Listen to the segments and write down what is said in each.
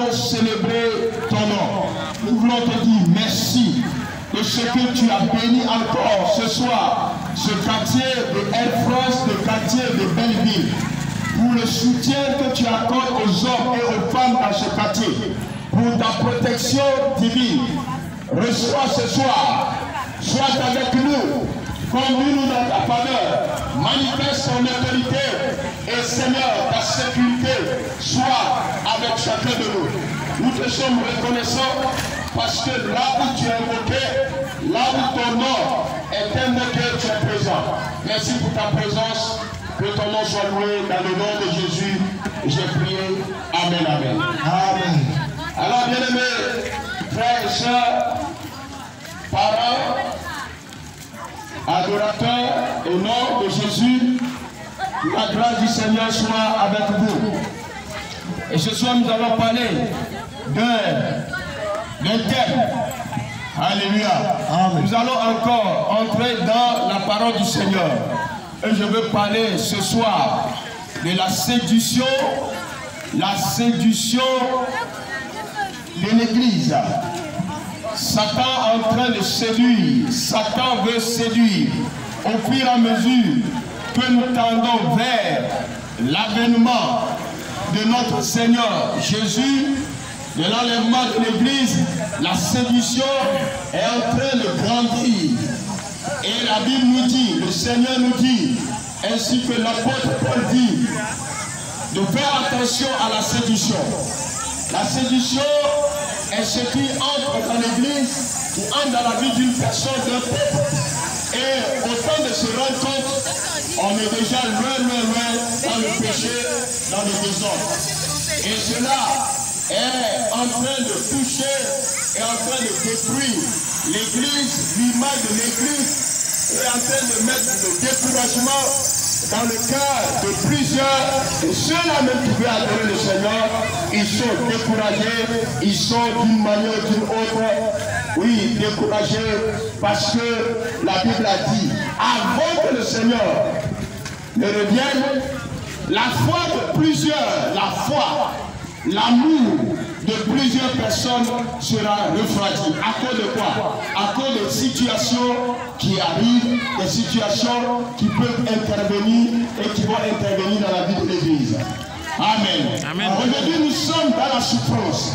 voulons célébrer ton nom. Nous voulons te dire merci de ce que tu as béni encore ce soir, ce quartier de Air France, le quartier de Belleville, pour le soutien que tu accordes aux hommes et aux femmes dans ce quartier, pour ta protection divine. Reçois ce soir, sois avec nous, conduis-nous dans ta faveur, manifeste ton autorité et Seigneur, ta sécurité soit avec chacun de nous. Nous te sommes reconnaissants parce que là où tu es invoqué, là où ton nom est invoqué, tu es présent. Merci pour ta présence, que ton nom soit loué dans le nom de Jésus. J'ai prié. Amen, amen. Amen. Alors bien aimés, frères et sœurs, parents, adorateurs, au nom de Jésus, la grâce du Seigneur soit avec vous. Et ce soir, nous allons parler d'un thème. Alléluia. Amen. Nous allons encore entrer dans la parole du Seigneur. Et je veux parler ce soir de la séduction de l'Église. Satan est en train de séduire. Satan veut séduire. Au fur et à mesure que nous tendons vers l'avènement de notre Seigneur Jésus, de l'enlèvement de l'Église, la séduction est en train de grandir. Et la Bible nous dit, le Seigneur nous dit, ainsi que l'apôtre Paul dit, de faire attention à la séduction. La séduction est ce qui entre dans l'Église, qui entre dans la vie d'une personne, d'un peuple. Et au temps de se rendre compte, on est déjà loin dans le péché, dans le désordre. Et cela est en train de toucher et en train de détruire l'Église, l'image de l'Église est en train de mettre le découragement dans le cœur de plusieurs. Et ceux-là même qui veulent adorer le Seigneur, ils sont découragés, ils sont d'une manière ou d'une autre, oui, découragés, parce que la Bible a dit, avant que le Seigneur ne revienne, la foi de plusieurs, l'amour de plusieurs personnes sera refroidi. À cause de quoi? À cause de situations qui arrivent, des situations qui peuvent intervenir et qui vont intervenir dans la vie de l'Église. Amen. Amen. Aujourd'hui, nous sommes dans la souffrance.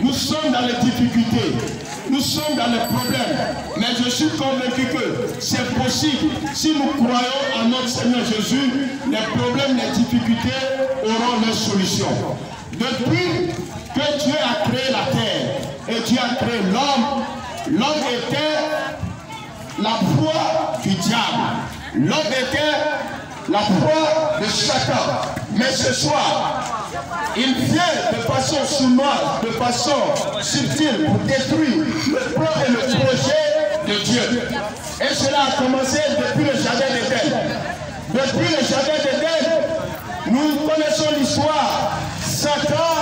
Nous sommes dans les difficultés. Nous sommes dans les problèmes. Mais je suis convaincu que c'est possible. Si nous croyons en notre Seigneur Jésus, les problèmes, les difficultés auront leur solution. Depuis que Dieu a créé la terre et Dieu a créé l'homme, l'homme était la proie du diable. L'homme était la proie de Satan. Mais ce soir, il vient de façon sournoise, de façon subtile pour détruire le plan et le projet de Dieu. Et cela a commencé depuis le jardin d'Éden. Depuis le jardin d'Éden, nous connaissons l'histoire. Satan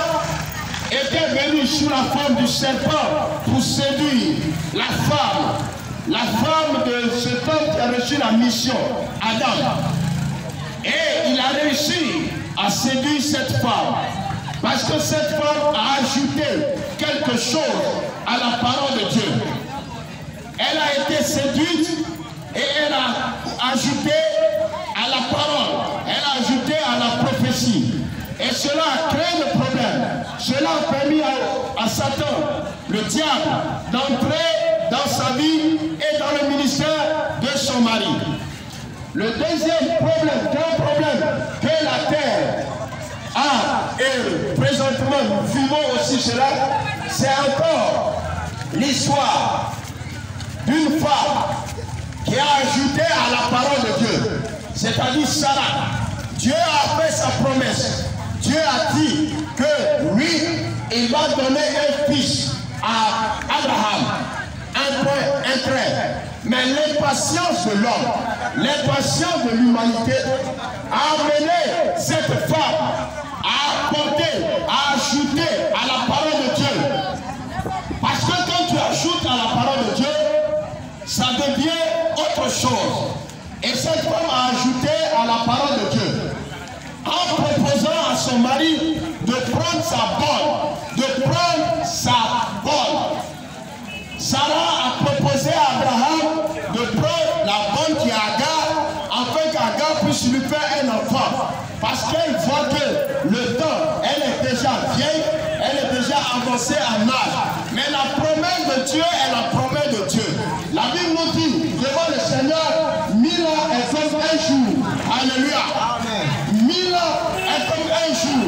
était venu sous la forme du serpent pour séduire la femme de cet homme qui a reçu la mission, Adam. Et il a réussi à séduire cette femme. Parce que cette femme a ajouté quelque chose à la parole de Dieu. Elle a été séduite et elle a ajouté à la parole. Elle a ajouté à la prophétie. Et cela a créé le problème. Cela a permis à Satan, le diable, d'entrer dans sa vie et dans le ministère de son mari. Le deuxième problème, grand problème que la terre a, et présentement nous vivons aussi cela, c'est encore l'histoire d'une femme qui a ajouté à la parole de Dieu, c'est-à-dire Sarah. Dieu a fait sa promesse. Dieu a dit que oui, il va donner un fils à Abraham. Un point, un trait. Mais l'impatience de l'homme, l'impatience de l'humanité a amené cette femme à apporter, à ajouter à la parole de Dieu. Parce que quand tu ajoutes à la parole de Dieu, ça devient autre chose. Et cette femme a ajouté à la parole de Dieu en proposant à son mari de prendre sa bonne, Sarah a proposé à Abraham de prendre la bonne qui est Agar, afin qu'Agar puisse lui faire un enfant. Parce qu'elle voit que le temps, elle est déjà vieille, elle est déjà avancée en âge. Mais la promesse de Dieu est la promesse de Dieu. La Bible nous dit, devant le Seigneur, 1000 ans est comme un jour. Alléluia. 1000 ans est comme un jour.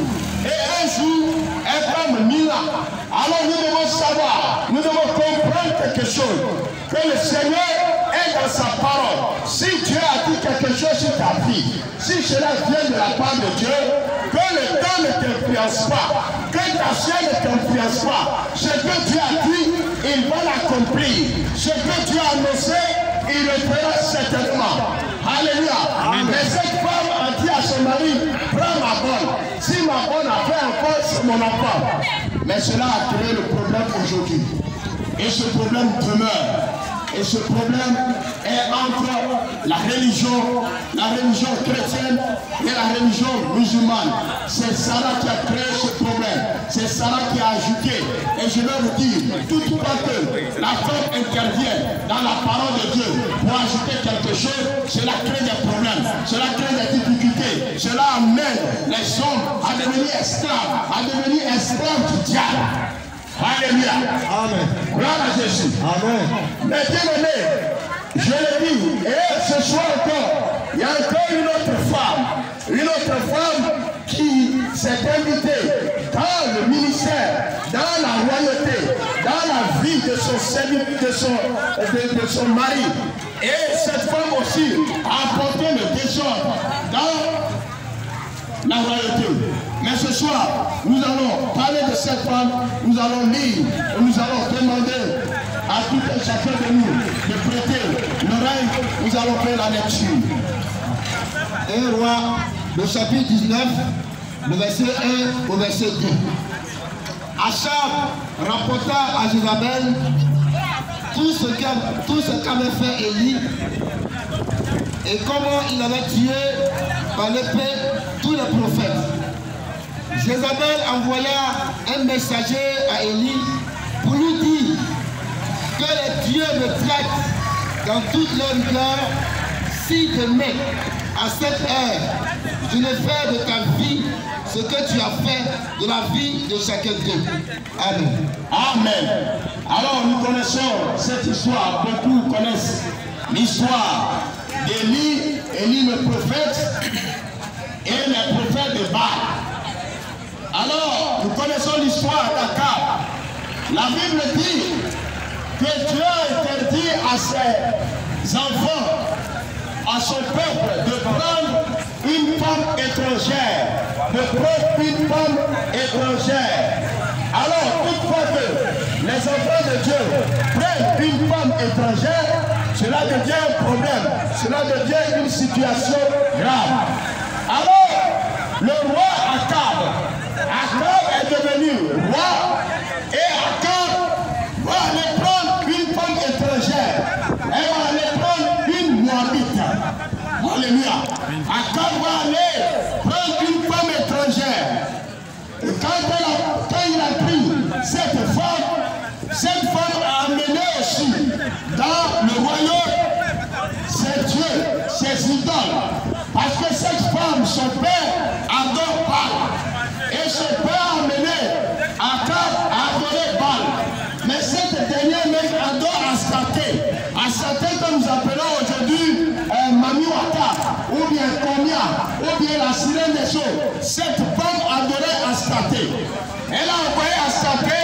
Et un jour est comme 1000 ans. Alors nous devons savoir, nous devons comprendre quelque chose. Que le Seigneur est dans sa parole. Si Dieu a dit quelque chose sur ta vie, si cela vient de la part de Dieu, que le temps ne t'influence pas, que ta chair ne t'influence pas. Ce que Dieu a dit, il va l'accomplir. Ce que Dieu a annoncé, il le fera certainement. Alléluia. Mais cette femme a dit à son mari, prends ma bonne. Si ma bonne a fait encore, c'est mon enfant. Mais cela a créé le problème aujourd'hui. Et ce problème demeure. Et ce problème est entre la religion chrétienne et la religion musulmane. C'est Sarah qui a créé ce problème. C'est Sarah qui a ajouté. Et je vais vous dire, toutefois que la femme intervient dans la parole de Dieu pour ajouter quelque chose, cela crée des problèmes, cela crée des difficultés, cela amène les hommes à devenir esclaves du diable. Alléluia. Amen. Gloire à Jésus. Amen. Mais bien aimé, je le dis, et ce soir encore, il y a encore une autre femme qui s'est invitée dans le ministère, dans la royauté, dans la vie de son mari. Et cette femme aussi a apporté le désordre dans la royauté. Mais ce soir, nous allons parler de cette femme, nous allons lire, et nous allons demander à tout et chacun de nous de prêter l'oreille, nous allons faire la lecture. 1 Roi, le chapitre 19, le verset 1 au verset 2. Achab rapporta à Jézabel tout ce qu'avait fait Élie et comment il avait tué par l'épée tous les prophètes. Jézabel envoya un messager à Élie pour lui dire que les dieux me traitent dans toute leur rigueur si demain, à cette heure, je ne fais de ta vie ce que tu as fait de la vie de chacun d'eux. Amen. Amen. Alors nous connaissons cette histoire, beaucoup connaissent l'histoire d'Élie, Élie le prophète et les prophètes de Baal. Alors, nous connaissons l'histoire d'Akab. La Bible dit que Dieu a interdit à ses enfants, à son peuple, de prendre une femme étrangère. Alors, toutefois que les enfants de Dieu prennent une femme étrangère, cela devient un problème, cela devient une situation grave. Alors, le roi Akab est devenu roi et Akab va aller prendre une femme étrangère. Elle va aller prendre une Moabite. Alléluia. Akab va aller prendre une femme étrangère. Et quand il a pris cette femme a amené aussi dans le royaume ses dieux, ses idoles. Parce que cette femme, son père adore Baal. Et son père a amené Akab à adorer Baal. Mais cette dernière même adore Astarté. Astarté que nous appelons aujourd'hui Mamiwata, ou bien Komia, ou bien la sirène des eaux. Cette femme adorait Astarté. Elle a envoyé Astarté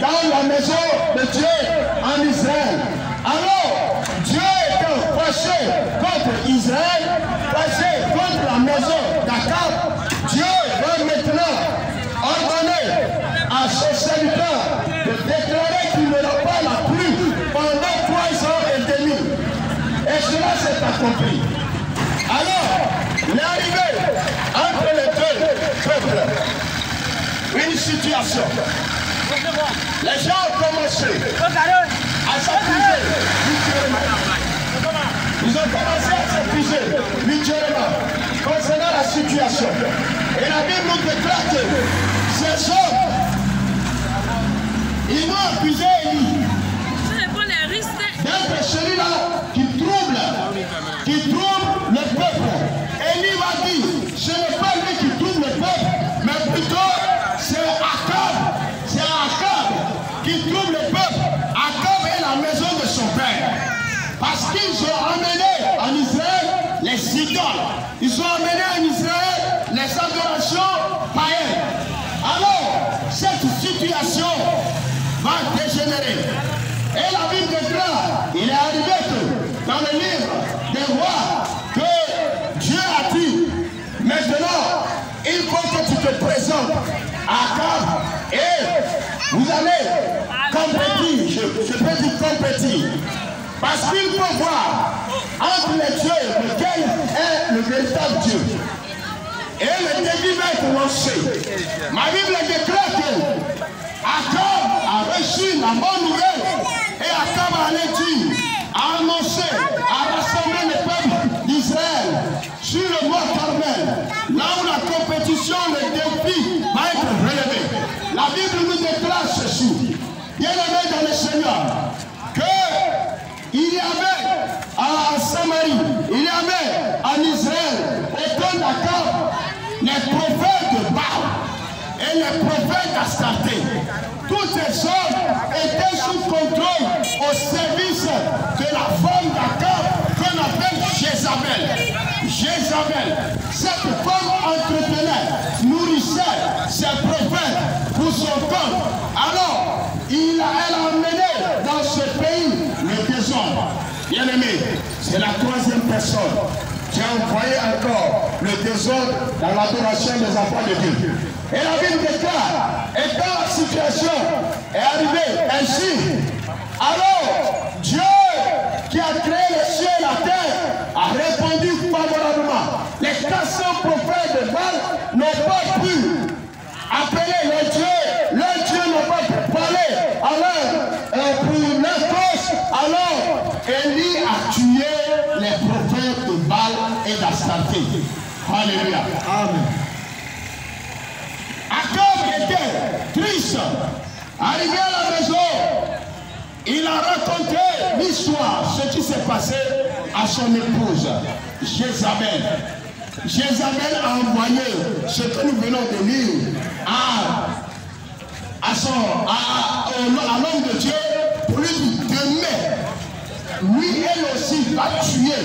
dans la maison de Dieu en Israël. Alors, Dieu étant fâché contre Israël, fâché contre la maison d'Akab, Dieu va maintenant ordonner à son serviteur de déclarer qu'il n'aura pas la pluie pendant 3 ans et demi. Et cela s'est accompli. Alors, il est arrivé entre les deux peuples une situation. Les gens ont commencé à s'accuser. Ils ont commencé à s'accuser. accusés mutuellement concernant la situation. Et la Bible nous déclare que ces hommes, ils m'ont accusé Élie d'être celui-là qui trouble le peuple. Élie m'a dit, ce n'est pas lui qui trouble le peuple, mais plutôt c'est Akab qui trouble le peuple. Akab est la maison de son père. Parce qu'ils ont amené en Israël les idoles. Ils ont amené en Israël les adorations païennes. Alors, cette situation va dégénérer. Et la Bible déclare, il est arrivé que dans le livre des rois, que Dieu a dit, maintenant, il faut que tu te présentes à Akab et vous allez compétir, je peux dire compétir. Parce qu'il faut voir entre les dieux lequel est le véritable Dieu. Et le début va être lancé. Ma Bible déclare que Akab a reçu la bonne nouvelle et Akab a allé dire, a annoncé, a rassemblé le peuple d'Israël sur le mont Carmel, là où la compétition, le défi va être relevé. La Bible nous déclare ceci, bien aimé dans le Seigneur, que il y avait en Samarie, il y avait en Israël, au temps d'Akab, les prophètes de Baal et les prophètes d'Astarté. Tous ces hommes étaient sous contrôle au service de la femme d'Akab qu'on appelle Jézabel. Jézabel, cette femme entretenait, nourrissait ses prophètes pour son compte. Alors, elle a emmené dans ce pays le désordre. Bien-aimé, c'est la troisième personne qui a envoyé encore le désordre dans l'adoration des enfants de Dieu. Et la Bible déclare, et quand la situation est arrivée ainsi, alors Dieu qui a créé les cieux et la terre a répondu favorablement. Les 400 prophètes de Baal n'ont pas pu appeler les dieux n'a pas pu parler alors pour leur cause. Alors Élie a tué les prophètes de Baal et d'Astarté. Alléluia. Amen. Akab était triste. Arrivé à la maison, il a raconté l'histoire, ce qui s'est passé à son épouse, Jézabel. Jézabel a envoyé ce que nous venons de lire à l'homme de Dieu pour lui dire demain, lui, elle aussi va tuer,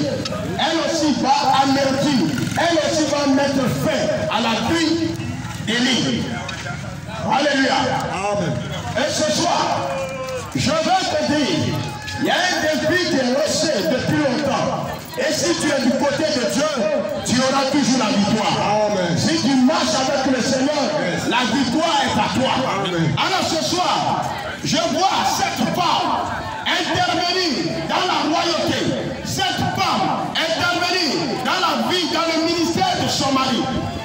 elle aussi va amerdir, elle aussi va mettre fin à la vie d'Élie. Alléluia. Amen. Et ce soir, je veux te dire, il y a un défi qui est lancé depuis longtemps. Et si tu es du côté de Dieu, tu auras toujours la victoire. Amen. Si tu marches avec le Seigneur, la victoire est à toi. Amen. Alors ce soir, je vois cette femme intervenir dans la royauté. Cette femme intervenir dans la vie, dans le ministère de son mari.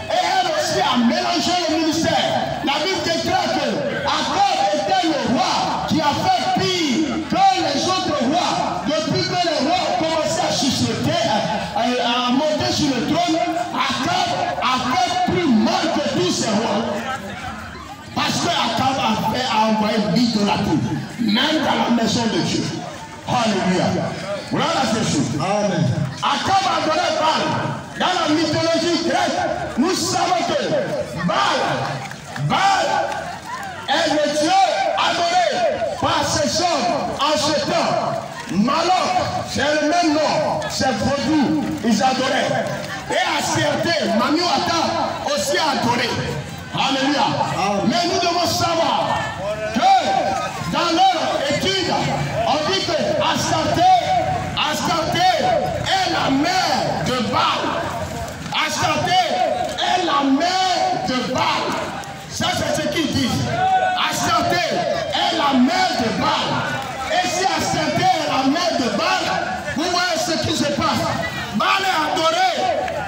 Et elle aussi a mélangé le ministère. La Bible déclare que Akab était le roi qui a fait pire que les autres rois. Depuis que les rois ont commencé à chuchoter, à monter sur le trône, Akab a fait plus mal que tous ces rois. Parce que Akab a envoyé l'idolâtrie, même dans la maison de Dieu. Alléluia. Voilà Jésus. Amen. Akab a adoré Baal. Dans la mythologie grecque, nous savons que Baal est le Dieu adoré par ces hommes en ce temps. Moloch, c'est le même nom, c'est Vodou, ils adoraient. Et Astarté, Mamiwata aussi adoré. Alléluia. Mais nous devons savoir que dans leur étude, on dit que Astarté est la mère de Baal. Astarté est la mère de Baal. Ça, c'est ce qu'ils disent. Astarté est la mère de Baal. Et si Astarté est la mère de Baal, vous voyez ce qui se passe. Baal est adoré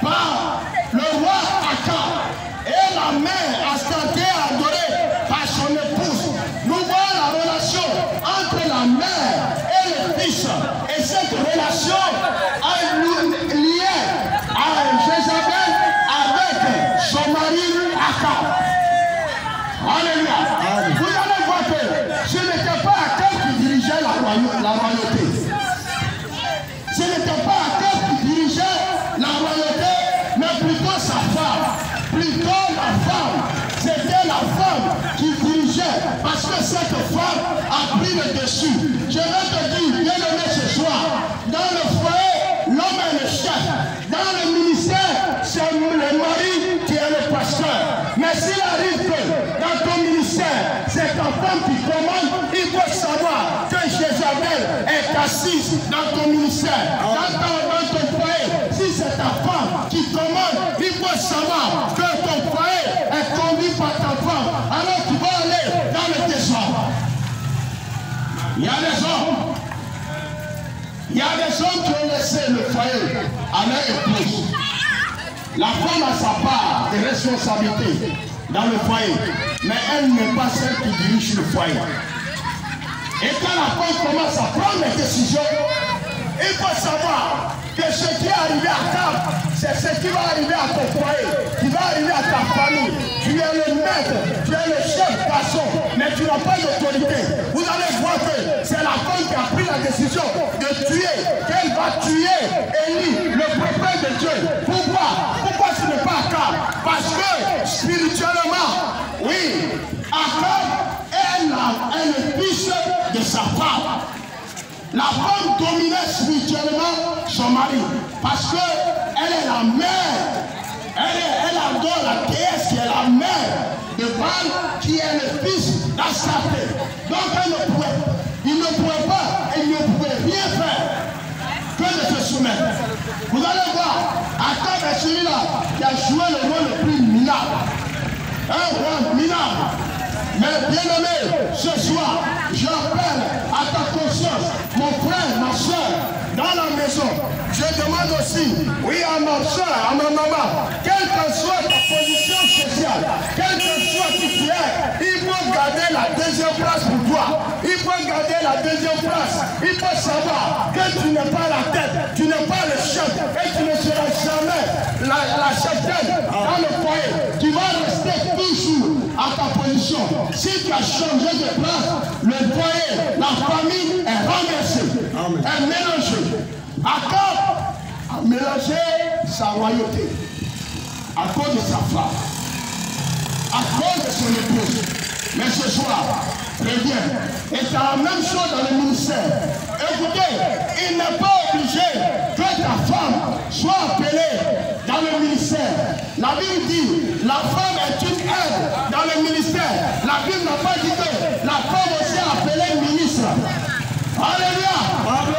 par le roi Akab. Et la mère Astarté est adorée par son épouse. Nous voyons la relation entre la mère et le fils. Et cette relation a lié Akab. Alléluia. Vous allez voir que ce n'était pas Akab qui dirigeait la royauté. Ce n'était pas Akab qui dirigeait la royauté, mais plutôt sa femme. Plutôt la femme. C'était la femme qui dirigeait. Parce que cette femme a pris le dessus. Je vais te dire, bien aimé ce soir, dans le foyer, l'homme est le chef. Dans le ministère, c'est le mari qui est le pasteur. Mais s'il arrive que dans ton ministère, c'est ta femme qui commande, il faut savoir que Jézabel est assise dans ton ministère. Dans ton foyer, si c'est ta femme qui commande, il faut savoir que ton foyer est conduit par ta femme. Alors tu vas aller dans le désordre. Il y a des hommes. Il y a des hommes qui ont laissé le foyer à leur épouse. La femme a sa part de responsabilité dans le foyer, mais elle n'est pas celle qui dirige le foyer. Et quand la femme commence à prendre des décisions, il faut savoir que ce qui est arrivé à Akab, c'est ce qui va arriver à ton foyer, qui va arriver à ta famille. Tu es le maître, tu es le chef garçon, mais tu n'as pas d'autorité. Vous allez voir que c'est la femme qui a pris la décision de tuer, qu'elle va tuer Élie, le prophète de Dieu. Pourquoi ce n'est pas Akab? Parce que spirituellement, oui, Akab est le fils de sa femme. La femme dominait spirituellement son mari parce qu'elle est la mère. Elle adore la déesse qui est la mère de Baal qui est le fils d'Astarté. Donc il ne pouvait rien faire que de se soumettre. Vous allez voir, Akab est celui-là qui a joué le rôle le plus minable. Un roi minable. Mais bien aimé, ce soir, j'appelle à ta conscience, mon frère, ma soeur, dans la maison. Je demande aussi, oui, à ma soeur, à ma maman, quelle que soit ta position sociale, quelle que soit qui tu es, il faut garder la deuxième place pour toi. Il faut garder la deuxième place. Il faut savoir que tu n'es pas la tête, tu n'es pas le chef, et tu ne seras jamais la cheftaine dans le foyer. Tu vas rester toujours à ta position. Si tu as changé de place, le foyer, la famille est renversée, est mélangée. Akab a mélangé sa royauté à cause de sa femme, à cause de son épouse. Mais ce soir, reviens. Et c'est la même chose dans le ministère. Écoutez, il n'est pas obligé que ta femme soit appelée dans le ministère. La Bible dit, la femme est une aide dans le ministère. La Bible n'a pas dit que la femme aussi est appelée ministre. Alléluia. Amen.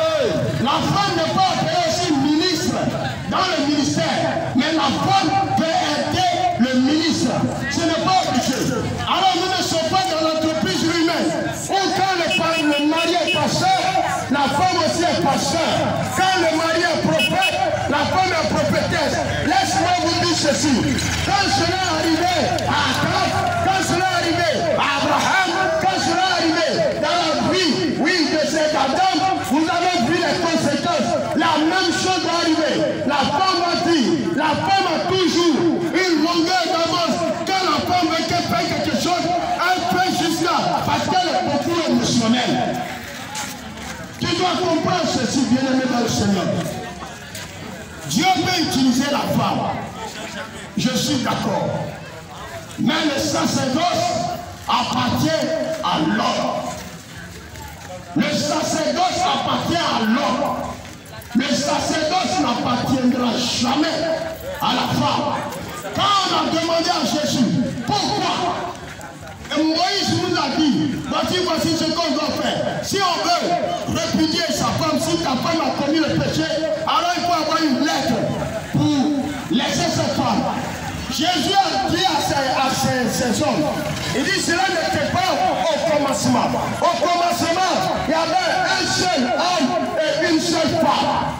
La femme n'est pas appelée aussi ministre dans le ministère. Mais la femme peut aider le ministre. Ce n'est pas obligé. Alors nous ne sommes pas dans l'entreprise humaine. Où quand le mari est pasteur, la femme aussi est pasteur. Quand le mari est prophète, la femme est prophétesse. Laisse-moi vous dire ceci. Quand cela est arrivé à Akab, quand cela est arrivé à Abraham, quand cela est arrivé dans la vie, oui, de cet Adam, vous avez vu les conséquences. La même chose va arriver. La femme a dit, la femme a toujours une longueur d'avance. Quand la femme veut qu'elle fasse quelque chose, elle fait juste là, parce qu'elle est beaucoup émotionnelle. Tu dois comprendre ceci, bien-aimé dans le Seigneur. Dieu peut utiliser la femme. Je suis d'accord. Mais le sacerdoce appartient à l'homme. Le sacerdoce appartient à l'homme. Le sacerdoce n'appartiendra jamais à la femme. Quand on a demandé à Jésus, pourquoi? Moïse nous a dit, voici ce qu'on doit faire. Si on veut répudier sa femme, si ta femme a commis le péché, alors il faut avoir une lettre pour laisser cette femme. Jésus a dit à ces hommes, il dit cela n'était pas au commencement. Au commencement, il y avait un seul homme et une seule femme.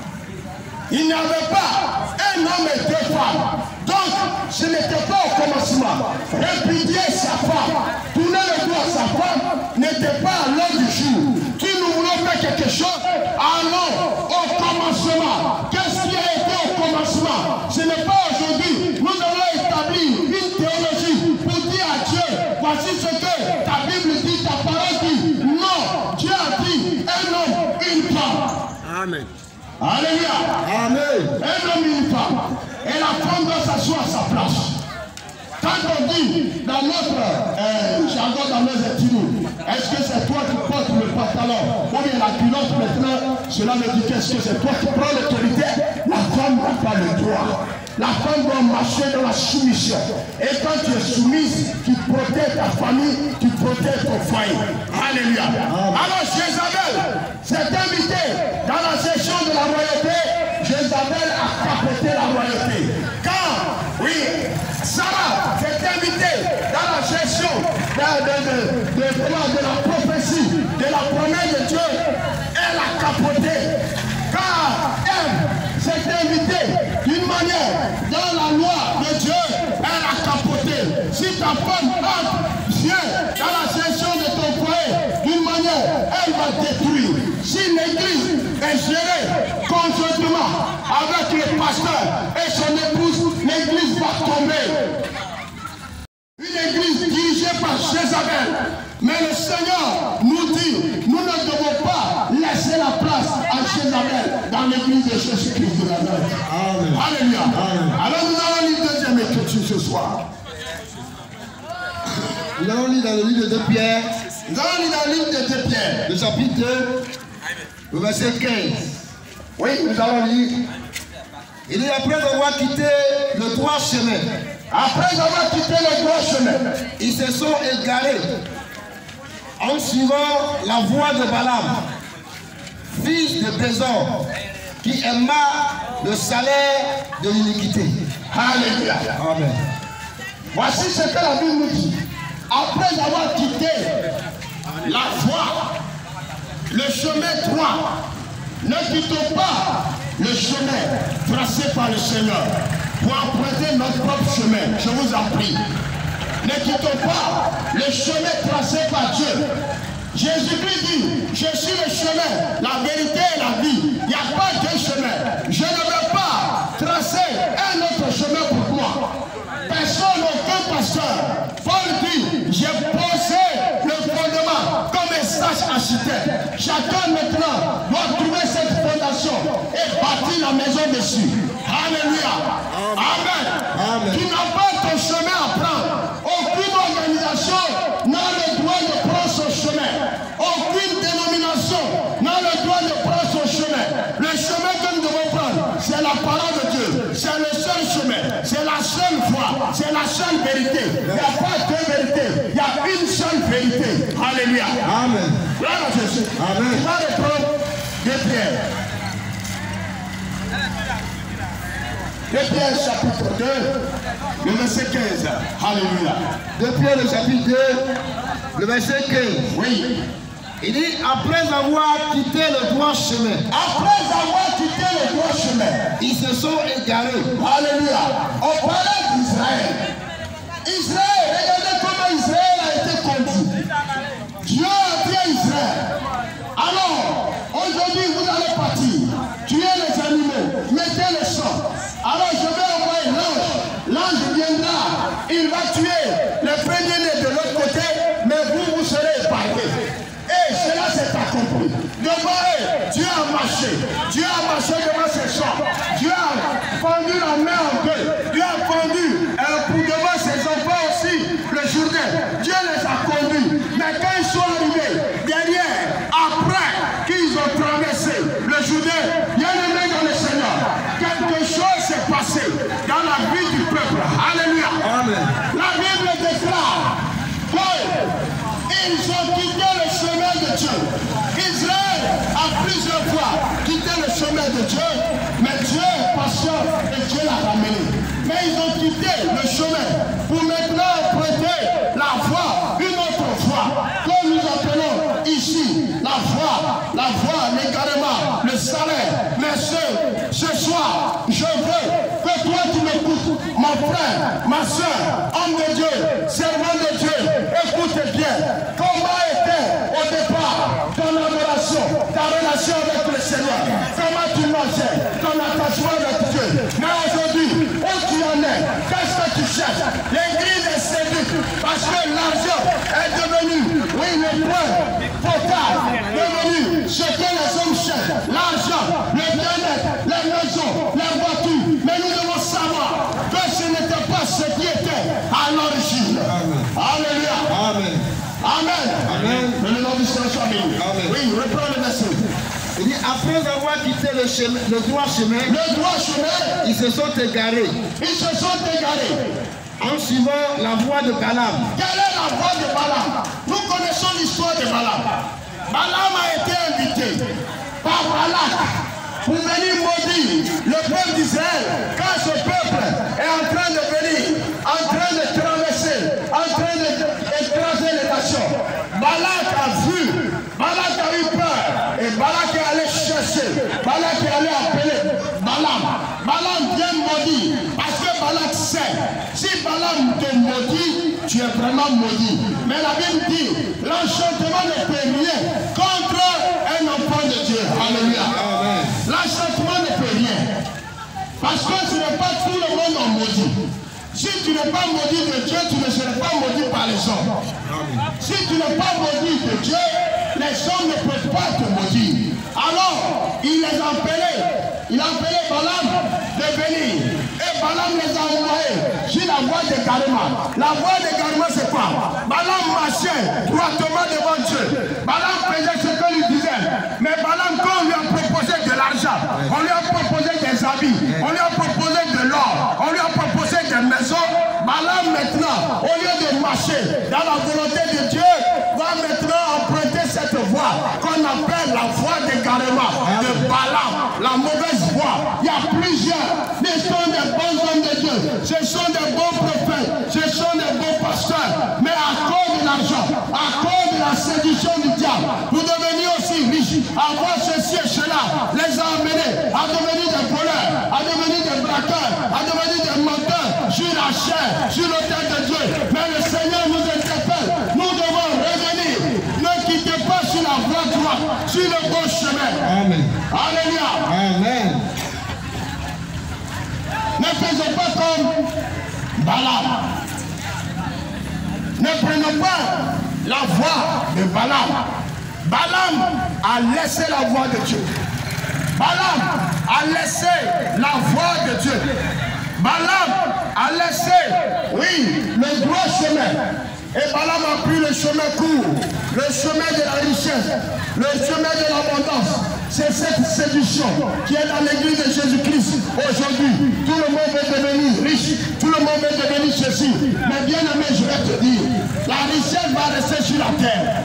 Il n'y avait pas un homme et deux femmes. Donc, ce n'était pas au commencement. Répudier sa femme, tourner le dos à sa femme, n'était pas à l'heure du jour. Si nous voulons faire quelque chose, allons au commencement. Qu'est-ce qui a été au commencement? Ce n'est pas aujourd'hui. Nous allons établir une théologie Alléluia. Amen. Un homme et une femme. Et la femme doit s'asseoir à sa place. Quand on dit dans notre jargon, dans nos études, est-ce que c'est toi qui portes le pantalon ou bien la culotte maintenant, cela me dit qu'est-ce que c'est toi qui prends l'autorité? La femme n'a pas le droit. La femme doit marcher dans la soumission. Et quand tu es soumise, tu protèges ta famille, tu protèges ton foyer. Alléluia. Alors Jézabel s'est invitée dans la session de la royauté. Jézabel a capoté la royauté. Quand, oui, Sarah s'est invitée dans la gestion de la prophétie, de la promesse de Dieu, elle a capoté. Car elle s'est invitée d'une manière dans la loi de Dieu, elle a capoté. Si ta femme vient dans la gestion de ton foyer d'une manière, elle va détruire. Si l'église est gérée conjointement avec le pasteur et son épouse, l'église va tomber. Une église dirigée par Jézabel. Mais le Seigneur nous dit, nous ne devons pas laisser la place à Jézabel dans l'église de Jésus-Christ de Nazareth. Alléluia. Alors nous allons lire deuxième écriture ce soir. Nous allons lire dans le livre de 2 Pierre. Nous allons lire dans le livre de 2 Pierre. Le chapitre 2, le verset 15. Oui, nous allons lire. Il est après avoir quitté le droit chemin. Après avoir quitté le droit chemin, ils se sont égarés en suivant la voie de Balaam, fils de Bézor, qui aima le salaire de l'iniquité. Alléluia. Amen. Voici ce que la Bible nous dit. Après avoir quitté la voie, le chemin droit, ne quittons pas le chemin tracé par le Seigneur pour emprunter notre propre chemin. Je vous en prie. Ne quittons pas le chemin tracé par Dieu. Jésus-Christ dit, je suis le chemin, la vérité et la vie. Il n'y a pas deux chemins. Je ne veux pas tracer un autre chemin pour moi. Personne, aucun pasteur. Paul dit, j'ai posé le fondement comme un sage architecte. Chacun maintenant doit trouver cette fondation et bâtir la maison dessus. Alléluia. Amen. Tu n'as pas ton chemin à prendre. Aucune organisation n'a le droit de prendre son chemin. Aucune dénomination n'a le droit de prendre son chemin. Le chemin que nous devons prendre, c'est la parole de Dieu. C'est le seul chemin. C'est la seule foi. C'est la seule vérité. Il n'y a pas deux vérités. Il y a une seule vérité. Alléluia. Amen. Gloire à Jésus. Amen. Tu vas reprendre 2 Pierre. 2 Pierre chapitre 2, le verset 15. Alléluia. 2 Pierre le chapitre 2, le verset 15. Oui. Il dit, après avoir quitté le droit chemin. Après avoir quitté le droit chemin, Ils se sont égarés. alléluia, on parlait d'Israël. Israël, regardez comment Israël a été conduit. Dieu a dit à Israël, alors, aujourd'hui vous allez partir, tuer les animaux, mettez le sang. Alors je vais envoyer l'ange. L'ange viendra, il va tuer les premiers-nés de l'autre côté, mais vous serez épargnés. Et cela s'est accompli. Devant eux, Dieu a marché. Dieu a marché devant ses champs. Dieu a fendu la main en deux. Dieu a fendu pour devant ses enfants aussi le Jourdain. Dieu les a conduits. Mais quand ils sont arrivés derrière, après qu'ils ont traversé le Jourdain, bien aimé dans le Seigneur, quelque chose s'est passé dans la vie du peuple. Alléluia. Amen. La Bible déclare qu'ils ont quitté le chemin de Dieu. Israël a plusieurs fois quitté le chemin de Dieu, mais Dieu est patient et Dieu l'a ramené. Mais ils ont quitté le chemin pour maintenant emprunter la voie, une autre voie, que nous appelons ici la voie, l'égarement, le salaire. Mais ce soir, je veux que toi tu m'écoutes, mon frère, ma soeur, homme de Dieu, servant de Dieu, écoute bien. Comment était au départ ton adoration, ta relation avec le Seigneur? Comment tu marchais, ton attachement avec Dieu? Mais aujourd'hui, où tu en es? Qu'est-ce que tu cherches? L'église est séduite parce que l'argent est devenu, oui, le point focal, devenu ce que les hommes cherchent. L'argent, le bien-être, Après avoir quitté le droit chemin, ils se sont égarés. En suivant la voie de Balaam. Quelle est la voie de Balaam? Nous connaissons l'histoire de Balaam. Balaam a été invité par Balak pour venir maudire le peuple d'Israël quand ce peuple est en train de venir, en train de traverser, en train d'écraser les nations. Balak a vu, Balak a eu peur et Balak est allé chercher, Balak est allé appeler Balaam. Balaam vient maudire parce que Balak sait, si Balaam te maudit, tu es vraiment maudit. Mais la Bible dit, l'enchantement ne peut rien contre un enfant de Dieu. Alléluia. L'enchantement ne peut rien. Parce que ce n'est pas tout le monde en maudit. Si tu n'es pas maudit de Dieu, tu ne seras pas maudit par les hommes. Si tu n'es pas maudit de Dieu, les hommes ne peuvent pas te maudire. Alors, il les a appelés. Il a appelé Balaam de venir. Et Balaam les a envoyés sur la voie de Garma. La voie de Garma, c'est quoi? Balaam marchait droitement devant Dieu. Balaam faisait ce que lui disait. Mais Balaam, quand on lui a proposé de l'argent, on lui a proposé des habits, on lui a proposé de l'or, on lui a proposé des maisons, Balaam maintenant, au lieu de marcher dans la volonté de Dieu, va maintenant emprunter cette voie qu'on appelle la voie de Garma, de Balaam, la mauvaise voie. Il y a plusieurs, ce sont des bons hommes de Dieu, ce sont des bons prophètes, ce sont des bons pasteurs, mais à cause de l'argent, à cause de la séduction du diable, pour devenir aussi riches, avoir ceci et cela, les a amenés à devenir des voleurs, à devenir des braqueurs, à devenir des menteurs sur la chair, sur l'autel de Dieu. Mais le Seigneur nous interpelle, nous devons revenir. Ne quittez pas sur la voie droite, sur le bon chemin. Amen. Alléluia. Amen. Ne faisons pas comme Balaam. Ne prenons pas la voie de Balaam. Balaam a laissé la voie de Dieu. Balaam a laissé la voie de Dieu. Balaam a laissé, oui, le droit chemin. Et Balaam a pris le chemin court, le chemin de la richesse, le chemin de l'abondance. C'est cette séduction qui est dans l'église de Jésus-Christ aujourd'hui. Tout le monde veut devenir riche, tout le monde veut devenir ceci. Mais bien aimé, je vais te dire, la richesse va rester sur la terre.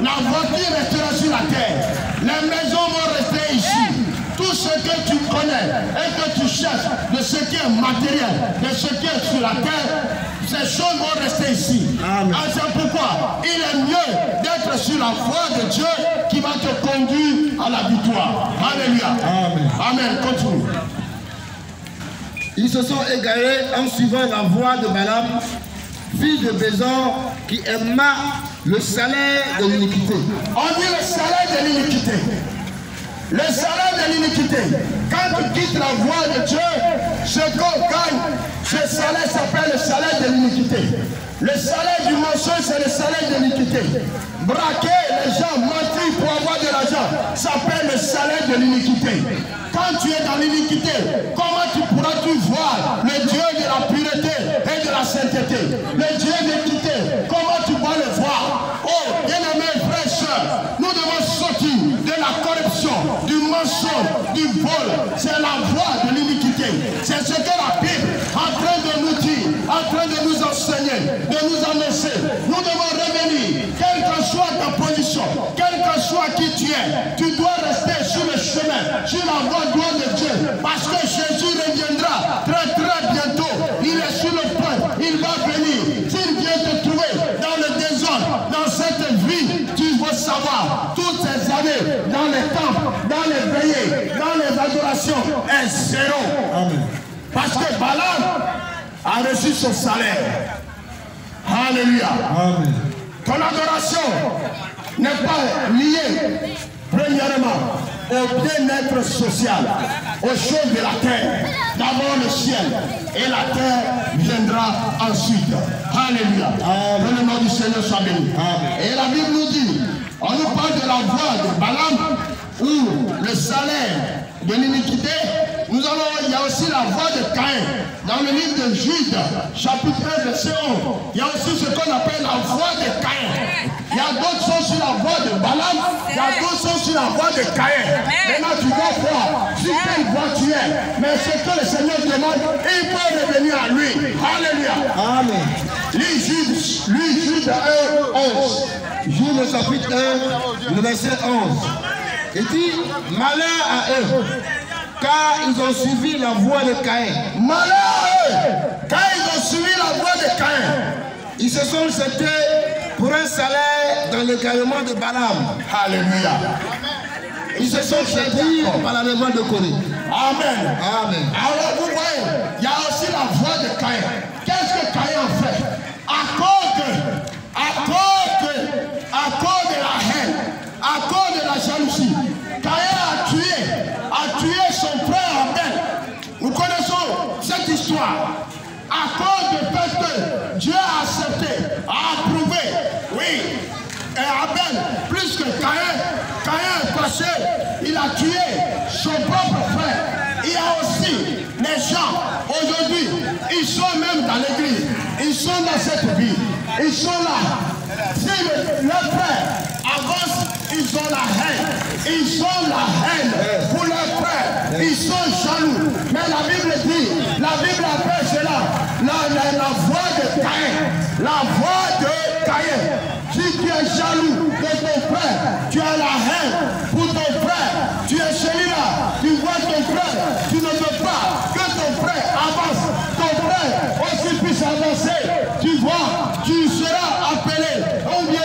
La voiture restera sur la terre. Les maisons vont rester ici. Tout ce que tu connais et que tu cherches de ce qui est matériel, de ce qui est sur la terre, ces choses vont rester ici. C'est pourquoi il est mieux d'être sur la voie de Dieu qui va te conduire à la victoire. Alléluia. Amen. Amen. Continue. Ils se sont égarés en suivant la voie de Balaam, fils de Bézor, qui aima le salaire de l'iniquité. On dit le salaire de l'iniquité. Le salaire de l'iniquité. Quand tu quittes la voie de Dieu, ce qu'on gagne, ce salaire s'appelle le salaire de l'iniquité. Le salaire du mensonge, c'est le salaire de l'iniquité. Braquer les gens, mentir pour avoir de l'argent, s'appelle le salaire de l'iniquité. Quand tu es dans l'iniquité, comment tu pourras-tu voir le Dieu de la pureté et de la sainteté? Le Dieu de l'équité, comment tu vas le voir? Oh, bien-aimés frères et sœurs, nous devons sortir de la corruption, du mensonge, du vol. C'est la voie de l'iniquité. C'est ce que la Bible est en train de nous dire, en train de nous enseigner, de nous annoncer. Nous devons revenir, quelle que soit ta position, quel que soit qui tu es, tu dois rester sur le chemin, sur la voie de Dieu, parce que Jésus reviendra très très bientôt. Il est sur le point, il va venir. S'il vient te trouver dans le désordre, dans cette vie, tu vas savoir toutes ces années dans les temples, dans les veillées, dans les adorations, est zéro. Amen. Parce que Balaam a reçu son salaire. Alléluia. Amen. Ton adoration n'est pas liée, premièrement, au bien-être social, aux choses de la terre. D'abord le ciel et la terre viendra ensuite. Alléluia. Que le nom du Seigneur soit béni. Et la Bible nous dit, on nous parle de la voie de Balaam, où le salaire de l'iniquité, il y a aussi la voie de Caïn. Dans le livre de Jude, chapitre 1, verset 11, il y a aussi ce qu'on appelle la voie de Caïn. Il y a d'autres sont sur la voie de Balaam, il y a d'autres sont sur la voie de Caïn. Maintenant tu dois voir sur quelle voie tu es. Mais ce que le Seigneur demande, il peut revenir à lui. Alléluia. Amen. Lui Jude 1, 11. Jude le chapitre 1, le verset 11. Il dit, malheur à eux, car ils ont suivi la voie de Caïn. Malheur à eux, car ils ont suivi la voie de Caïn. Ils se sont jetés pour un salaire dans l'égarement de Balaam. Alléluia. Ils se sont jetés par la révolte de Corée. Amen. Amen. Alors vous voyez, il y a aussi la voie de Caïn. Qu'est-ce que Caïn a fait? À cause de la haine, à cause de la jalousie, Caïn a tué son frère Abel. Nous connaissons cette histoire. À cause du fait que Dieu a accepté, a approuvé, oui, et Abel, plus que Caïn est passé, il a tué son propre frère. Il y a aussi les gens, aujourd'hui, ils sont même dans l'église, ils sont dans cette vie, ils sont là. Si leur frère avance, ils ont la haine pour leur frère, ils sont jaloux. Mais la Bible dit, la Bible appelle cela la voie de Caïn. La voie de Caïn. Si tu es jaloux de ton frère, tu as la haine pour ton frère, tu es celui-là, tu vois ton frère, tu ne veux pas que ton frère avance, ton frère aussi puisse avancer. Tu vois, tu seras appelé, ou bien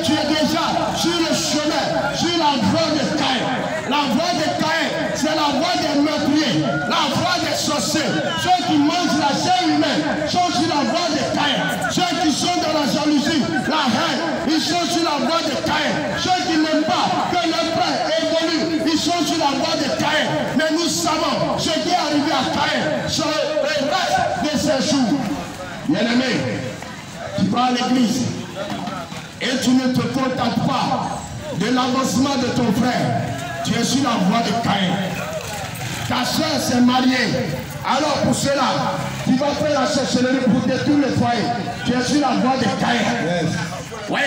tu es déjà sur le chemin, sur la voie de Caïn. La voie de Caïn, c'est la voie des meurtriers, la voie des sorciers. Ceux qui mangent la chair humaine sont sur la voie de Caïn. Ceux qui sont dans la jalousie, la haine, ils sont sur la voie de Caïn. Ceux qui n'aiment pas que leur frère évolue, ils sont sur la voie de Caïn. Mais nous savons ce qui est arrivé à Caïn sur le reste de ces jours. Bien-aimé, tu vas à l'église et tu ne te contentes pas de l'avancement de ton frère. Tu es sur la voie de Caïn. Ta soeur s'est mariée. Alors pour cela, tu vas faire la sorcellerie pour détruire le foyer. Tu es sur la voie de Caïn. Yes. Oui,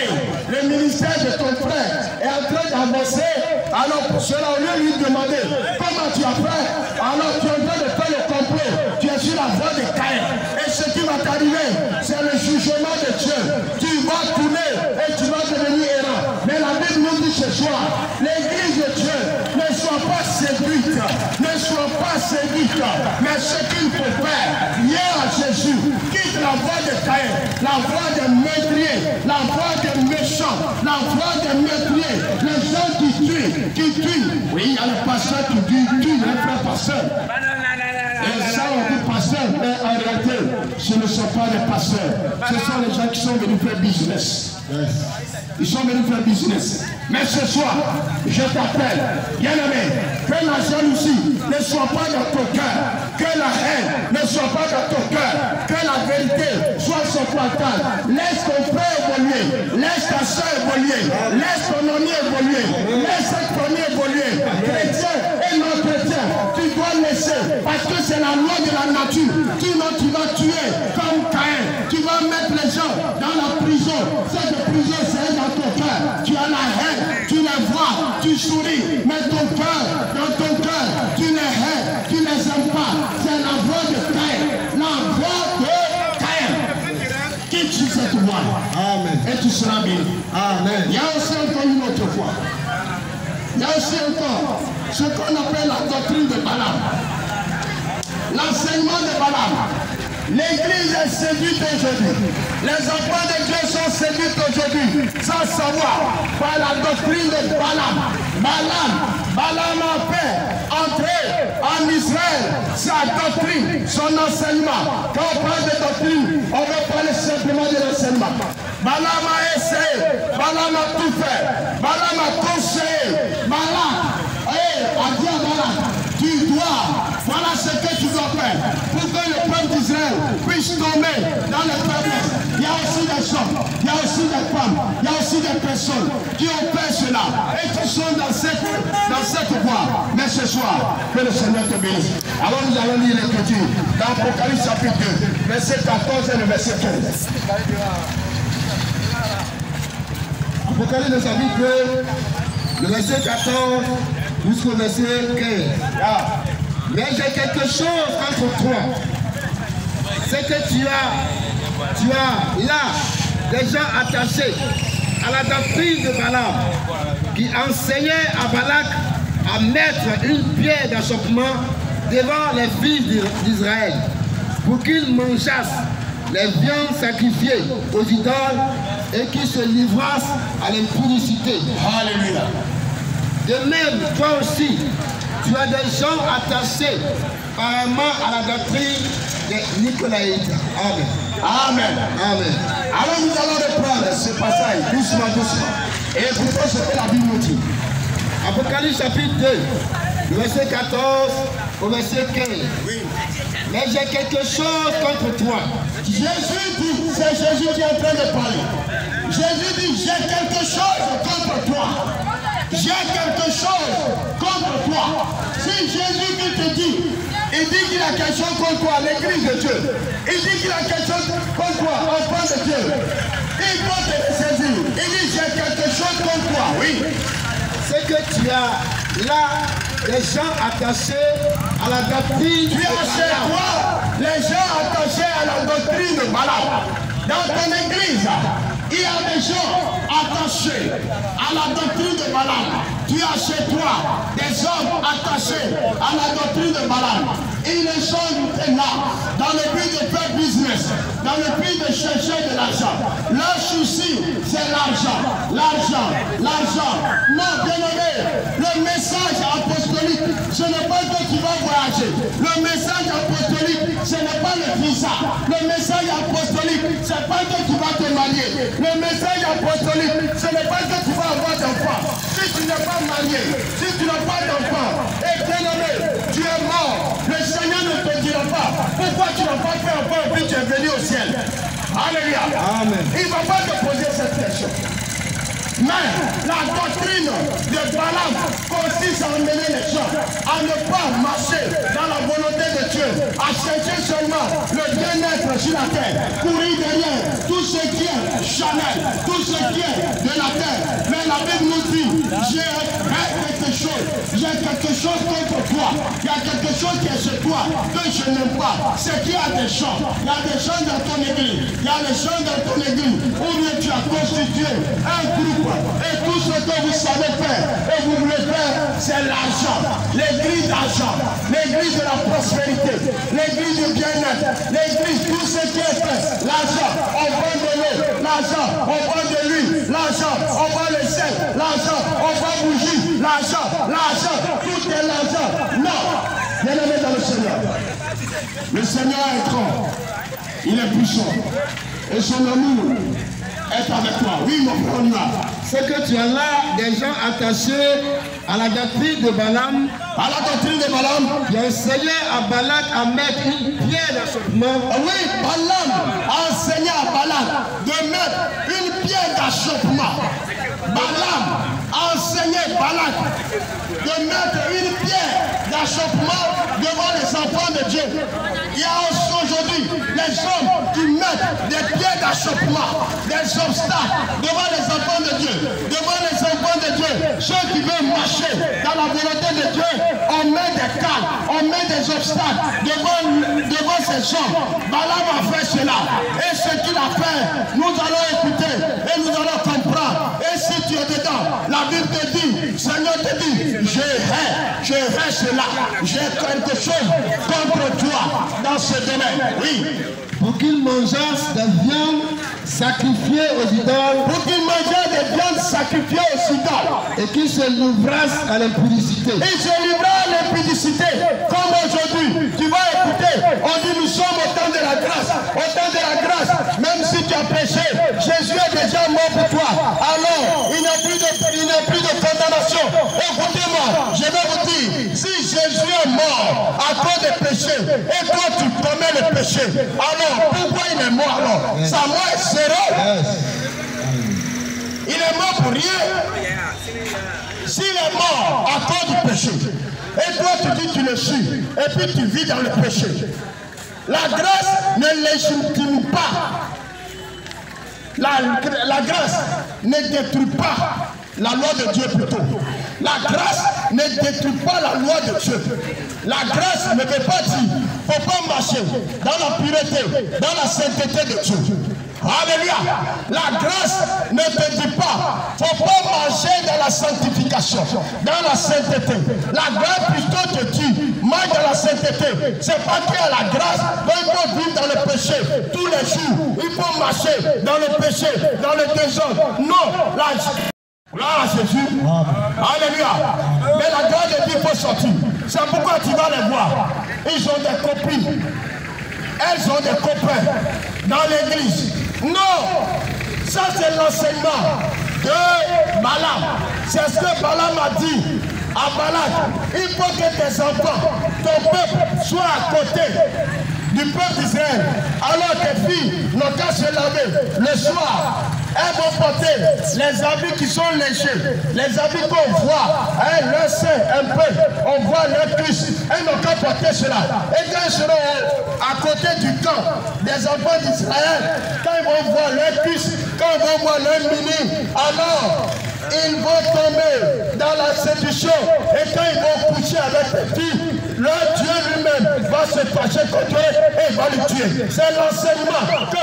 le ministère de ton frère est en train d'avancer. Alors pour cela, au lieu de lui demander comment tu as fait, alors tu es en train de faire le complot. Tu es sur la voie de Caïn. Et ce qui va t'arriver, c'est le jugement de Dieu. Tu vas tourner et tu vas devenir errant. Mais la Bible nous dit ce soir, l'église de Dieu, ne sois pas séduite. Ne sois pas séduite. Mais ce qu'il faut faire, viens à Jésus. Quitte la voie de Caïn, la voie des meurtriers, la voie des méchants, la voie des meurtriers, les gens qui tuent. Oui, il y a le pasteur qui tue le frère pasteur. Et ça, on dit pasteur, mais en réalité, ce ne sont pas des pasteurs. Ce sont les gens qui sont venus faire business. Ils sont venus faire business. Mais ce soir, je t'appelle, bien-aimé, que la jalousie ne soit pas dans ton cœur, que la haine ne soit pas dans ton cœur, que la vérité soit son frontal. Laisse ton frère évoluer, laisse ta soeur évoluer, laisse ton ami évoluer, laisse cette famille évoluer. Chrétien et non chrétien, tu dois laisser, parce que c'est la loi de la nature. Sinon tu vas tuer comme Caïn, tu vas mettre les gens dans la prison. Cette prison, c'est dans ton cœur. Tu as la haine, tu les vois, tu souris, mais ton cœur, dans ton cœur, tu les hais, tu les aimes pas. C'est la voie de Caïn, la voie de Caïn. Quitte sur cette voie. Amen. Et tu seras béni. Amen. Il y a aussi encore une autre voie. Il y a aussi encore ce qu'on appelle la doctrine de Balaam. L'enseignement de Balaam. L'église est séduite aujourd'hui. Les enfants de Dieu sont séduits aujourd'hui, sans savoir, par la doctrine de Balaam. Balaam a fait entrer en Israël sa doctrine, son enseignement. Quand on parle de doctrine, on va parler simplement de l'enseignement. Balaam a essayé, Balaam a tout fait, Balaam a conseillé, Balaam a dit à Balaam, tu dois, voilà ce que tu dois faire pour que le peuple d'Israël puisse tomber dans le peuple. Il y a aussi des hommes, il y a aussi des femmes, il y a aussi des personnes qui ont fait cela et qui sont dans cette voie. Mais ce soir, que le Seigneur te bénisse. Alors nous allons lire l'Écriture dans Apocalypse chapitre 2, verset 14 et le verset 15. Apocalypse le chapitre 2, le verset 14 jusqu'au verset 15. Mais j'ai quelque chose contre toi. C'est que tu as là des gens attachés à la doctrine de Balaam qui enseignait à Balak à mettre une pierre d'achoppement devant les fils d'Israël pour qu'ils mangeassent les viandes sacrifiées aux idoles et qu'ils se livrassent à l'impudicité. Alléluia. De même, toi aussi, tu as des gens attachés apparemment à la doctrine des Nicolaïtes. Amen. Amen. Amen. Alors nous allons reprendre ce passage doucement, doucement. Et écoutons ce que la Bible nous dit. Apocalypse chapitre 2, le verset 14 au verset 15. Oui. Mais j'ai quelque chose contre toi. Jésus dit, c'est Jésus qui est en train de parler. Jésus dit, j'ai quelque chose contre toi. J'ai quelque chose contre toi. Si Jésus qui te dit, il dit qu'il a quelque chose contre toi, l'église de Dieu. Il dit qu'il a quelque chose contre toi, enfant de Dieu. Il doit te saisir. Il dit, j'ai quelque chose contre toi. Oui. C'est que tu as là des gens attachés à la doctrine. Tu as chez toi les gens attachés à la doctrine de Balaam. Dans ton église, il y a des gens attachés à la doctrine de Balaam. Tu as chez toi des hommes attachés à la doctrine de Balaam. Ils sont là dans le but de faire business, dans le but de chercher de l'argent. Leur souci, c'est l'argent, l'argent, l'argent. Non, bien aimé, le message apostolique, ce n'est pas que tu vas voyager. Le message apostolique, ce n'est pas le visa. Le message apostolique, ce n'est pas que tu vas te marier. Le message apostolique, ce n'est pas que tu vas avoir d'enfants. Si tu n'es pas marié, si tu n'as pas d'enfants, et bien aimé, tu es mort. Le Seigneur ne te dira pas pourquoi tu n'as pas fait enfant et puis tu es venu au ciel. Alléluia. Amen. Il ne va pas te poser cette question. Mais la doctrine de Balaam consiste à emmener les gens à ne pas marcher dans la volonté de Dieu, à chercher seulement le bien-être sur la terre, courir derrière tout ce qui est charnel, tout ce qui est de la terre. Mais la Bible nous dit, j'ai quelque chose, j'ai quelque chose contre toi, il y a quelque chose qui est chez toi que je n'aime pas, c'est qu'il y a des gens, il y a des gens dans ton église, il y a des gens dans ton église où bien tu as constitué un groupe. Et tout ce que vous savez faire et vous voulez faire, c'est l'argent. L'église d'argent, l'église de la prospérité, l'église du bien-être, l'église, tout ce qui est fait. L'argent, on vend de l'eau, l'argent, on vend de l'huile, l'argent, on vend le sel, l'argent, on vend bougie, l'argent, tout est l'argent. Non, bien aimé dans le Seigneur. Le Seigneur est grand, il est puissant et son amour est avec toi. Oui, mon frère. C'est que tu as là des gens attachés à la doctrine de Balaam. À la doctrine de Balaam. Qui enseignait à Balak à mettre une pierre d'achoppement. Oui, Balaam a enseigné à Balak de mettre une pierre d'achoppement. Balaam a enseigné Balak de mettre une pierre d'achoppement devant les enfants de Dieu. Il y a aujourd'hui les hommes qui mettent des pierres d'achoppement, des obstacles devant les enfants de Dieu. Devant les enfants de Dieu, ceux qui veulent marcher dans la volonté de Dieu, on met des cales, on met des obstacles devant ces hommes. Balaam a fait cela. Et ce qu'il a fait, nous allons écouter et nous allons comprendre. Et si tu es dedans, la Bible te dit, Seigneur te dit, je hais cela. J'ai quelque chose contre toi dans ce domaine. Oui. Pour qu'ils mangeassent des viandes sacrifiées aux idoles. Pour qu'ils mangeaient des viandes sacrifiées aux idoles. Et qu'ils se livrassent à l'impudicité. Ils se livraient à l'impudicité. Comme aujourd'hui, tu vas écouter, on dit nous sommes au temps de la grâce. Au temps de la grâce, même si tu as péché, Jésus est déjà mort pour toi. Alors, il n'y a plus de condamnation. Écoutez-moi, je vais vous dire, si Jésus est mort à cause des péchés, et toi tu commets le péché, alors pourquoi il est mort alors? Sa mort est zéro. Il est mort pour rien. S'il est mort à cause du péché, et toi tu dis tu le suis, et puis tu vis dans le péché, la grâce ne légitime pas La grâce ne détruit pas la loi de Dieu plutôt. La grâce ne détruit pas la loi de Dieu. La grâce ne veut pas dire qu'il ne faut pas marcher dans la pureté, dans la sainteté de Dieu. Alléluia. La grâce ne te dit pas qu'il ne faut pas marcher dans la sanctification, dans la sainteté. La grâce plutôt te dit, marche dans la sainteté. C'est pas qu'il y a la grâce, mais il faut vivre dans le péché tous les jours. Il faut marcher dans le péché, dans le désordre. Non, gloire à Jésus. Alléluia. Mais la grâce de Dieu faut sortir. C'est pourquoi tu vas les voir. Ils ont des copines. Elles ont des copains dans l'église. Non. Ça c'est l'enseignement de Balaam. C'est ce que Balaam a dit à Balak. Il faut que tes enfants, ton peuple, soient à côté du peuple d'Israël. Alors tes filles n'ont qu'à se laver le soir. Elles vont porter les habits qui sont légers, les habits qu'on voit, leur sein un peu, on voit leur cuisse. Elles n'ont qu'à porter cela. Et quand elles seront à côté du camp des enfants d'Israël, quand ils vont voir leur cuisse, quand ils vont voir leur mini, alors ils vont tomber dans la séduction. Et quand ils vont coucher avec les filles, leur Dieu lui-même va se fâcher contre eux et va les tuer. C'est l'enseignement que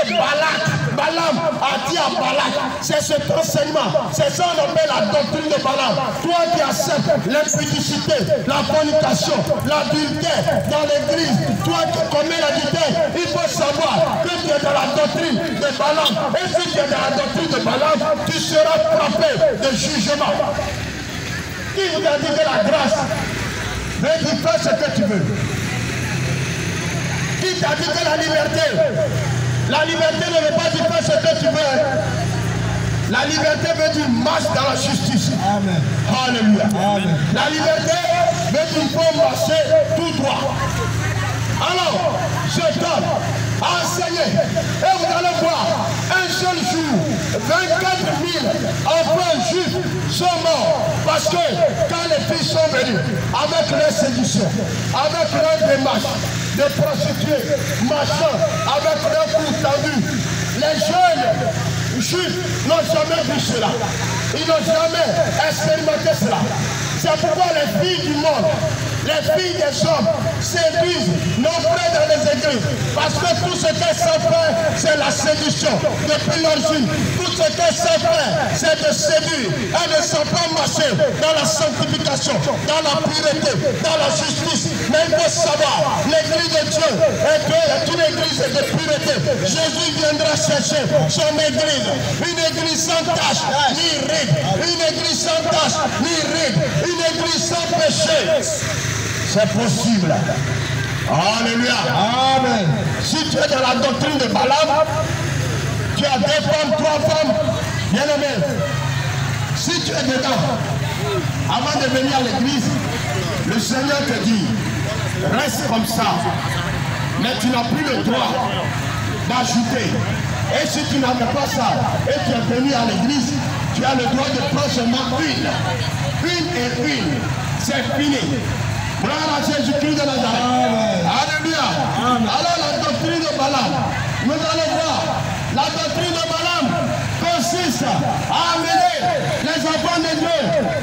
Balaam a dit à Balak. C'est cet enseignement. C'est ça qu'on appelle la doctrine de Balaam. Toi qui acceptes l'impudicité, la fornication, l'adultère dans l'église, toi qui commets l'adultère, il faut savoir que tu es dans la doctrine de Balaam. Et si tu es dans la doctrine de Balaam, tu seras frappé de jugement. Qui vous a dit que la grâce veut dire fais ce que tu veux? Qui t'a dit que la liberté ne veut pas dire fais ce que tu veux? La liberté veut dire marche dans la justice. Amen. Alléluia. Amen. La liberté veut dire qu'il faut marcher tout droit. Alors, je donne à enseigner. Et vous allez voir, un seul jour, 24 000 enfants juifs sont morts. Parce que quand les filles sont venues, avec leur séduction, avec leur démarche de prostituées, marchant, avec leur cou tendu, les jeunes juifs n'ont jamais vu cela. Ils n'ont jamais expérimenté cela. C'est pourquoi les filles du monde, les filles des hommes séduisent nos frères dans les églises. Parce que tout ce qu'elles savent faire, c'est la séduction. Depuis l'origine, tout ce qu'elles savent faire, c'est de séduire. Elles ne savent pas marcher dans la sanctification, dans la pureté, dans la justice. Mais il faut savoir, l'église de Dieu est une église de pureté. Jésus viendra chercher son église. Une église sans tache, ni ride. Une église sans tache, ni ride. Une église sans péché. C'est possible. Alléluia. Amen. Si tu es dans la doctrine de Balaam, tu as 2 femmes, 3 femmes, bien aimé. Si tu es dedans, avant de venir à l'église, le Seigneur te dit, reste comme ça. Mais tu n'as plus le droit d'ajouter. Et si tu n'avais pas ça, et tu es venu à l'église, tu as le droit de prendre seulement une. C'est fini. Gloire à Jésus-Christ de Nazareth. Alléluia. Alors la doctrine de Balaam, nous allons voir. La doctrine de Balaam consiste à amener les enfants de Dieu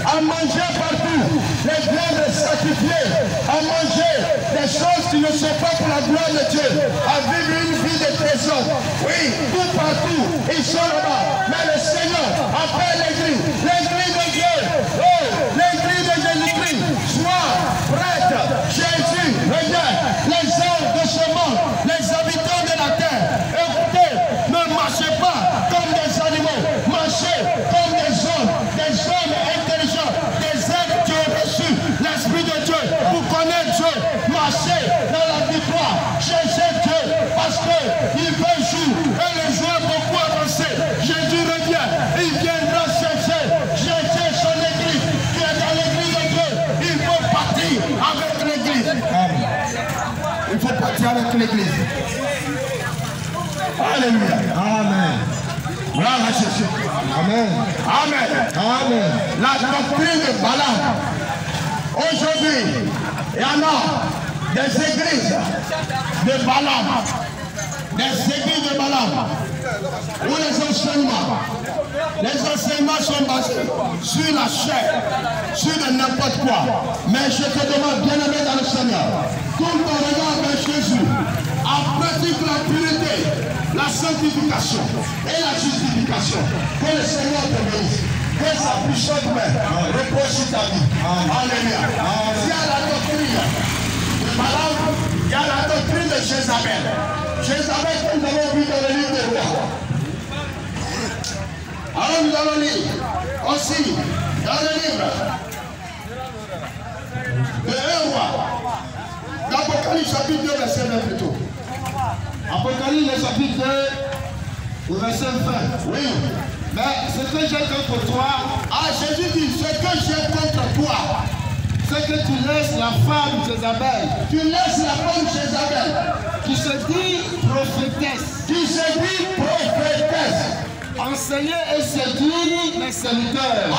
à manger partout, les viandes sacrifiées, à manger des choses qui ne sont pas pour la gloire de Dieu, à vivre une vie de trésor. Oui, tout partout, ils sont là-bas. Mais le Seigneur appelle l'église de Dieu, l'église de Jésus-Christ, soit prête. Jésus, regarde, les hommes de ce monde, les habitants de la terre, écoutez, ne marchez pas comme des animaux, marchez comme des hommes intelligents, des êtres qui ont reçu l'Esprit de Dieu pour connaître Dieu, marchez dans la victoire, cherchez Dieu, parce qu'il fait jour et les jours beaucoup avancés. Jésus revient, il viendra chercher son église, qui est dans l'église de Dieu. Il faut partir avec l'église. Il faut partir avec l'église. Alléluia. Amen. Gloire à Jésus. Amen. Amen. Amen. La doctrine de Balaam. Aujourd'hui, il y en a des églises de Balaam. des églises de Balaam, où les enseignements sont basés sur la chair, sur n'importe quoi. Mais je te demande, bien-aimé dans le Seigneur, comme ton regard vers Jésus, en pratique la pureté, la sanctification et la justification. Que le Seigneur te bénisse. Que sa puissante main repose sur ta vie. Alléluia. Il y a la doctrine de Balaam, il y a la doctrine de Jézabel. Jézabel, comme nous avons vu dans le livre de Roi. Alors nous allons lire aussi dans le livre de 1 Roi, l'Apocalypse chapitre 2, verset 20 plutôt. Apocalypse chapitre 2, au verset 20. Oui. Mais ce que j'ai contre toi, Jésus dit, ce que j'ai contre toi, c'est que tu laisses la femme Jézabel, tu laisses la femme Jézabel, qui se dit prophétesse, enseigner et séduire mes serviteurs,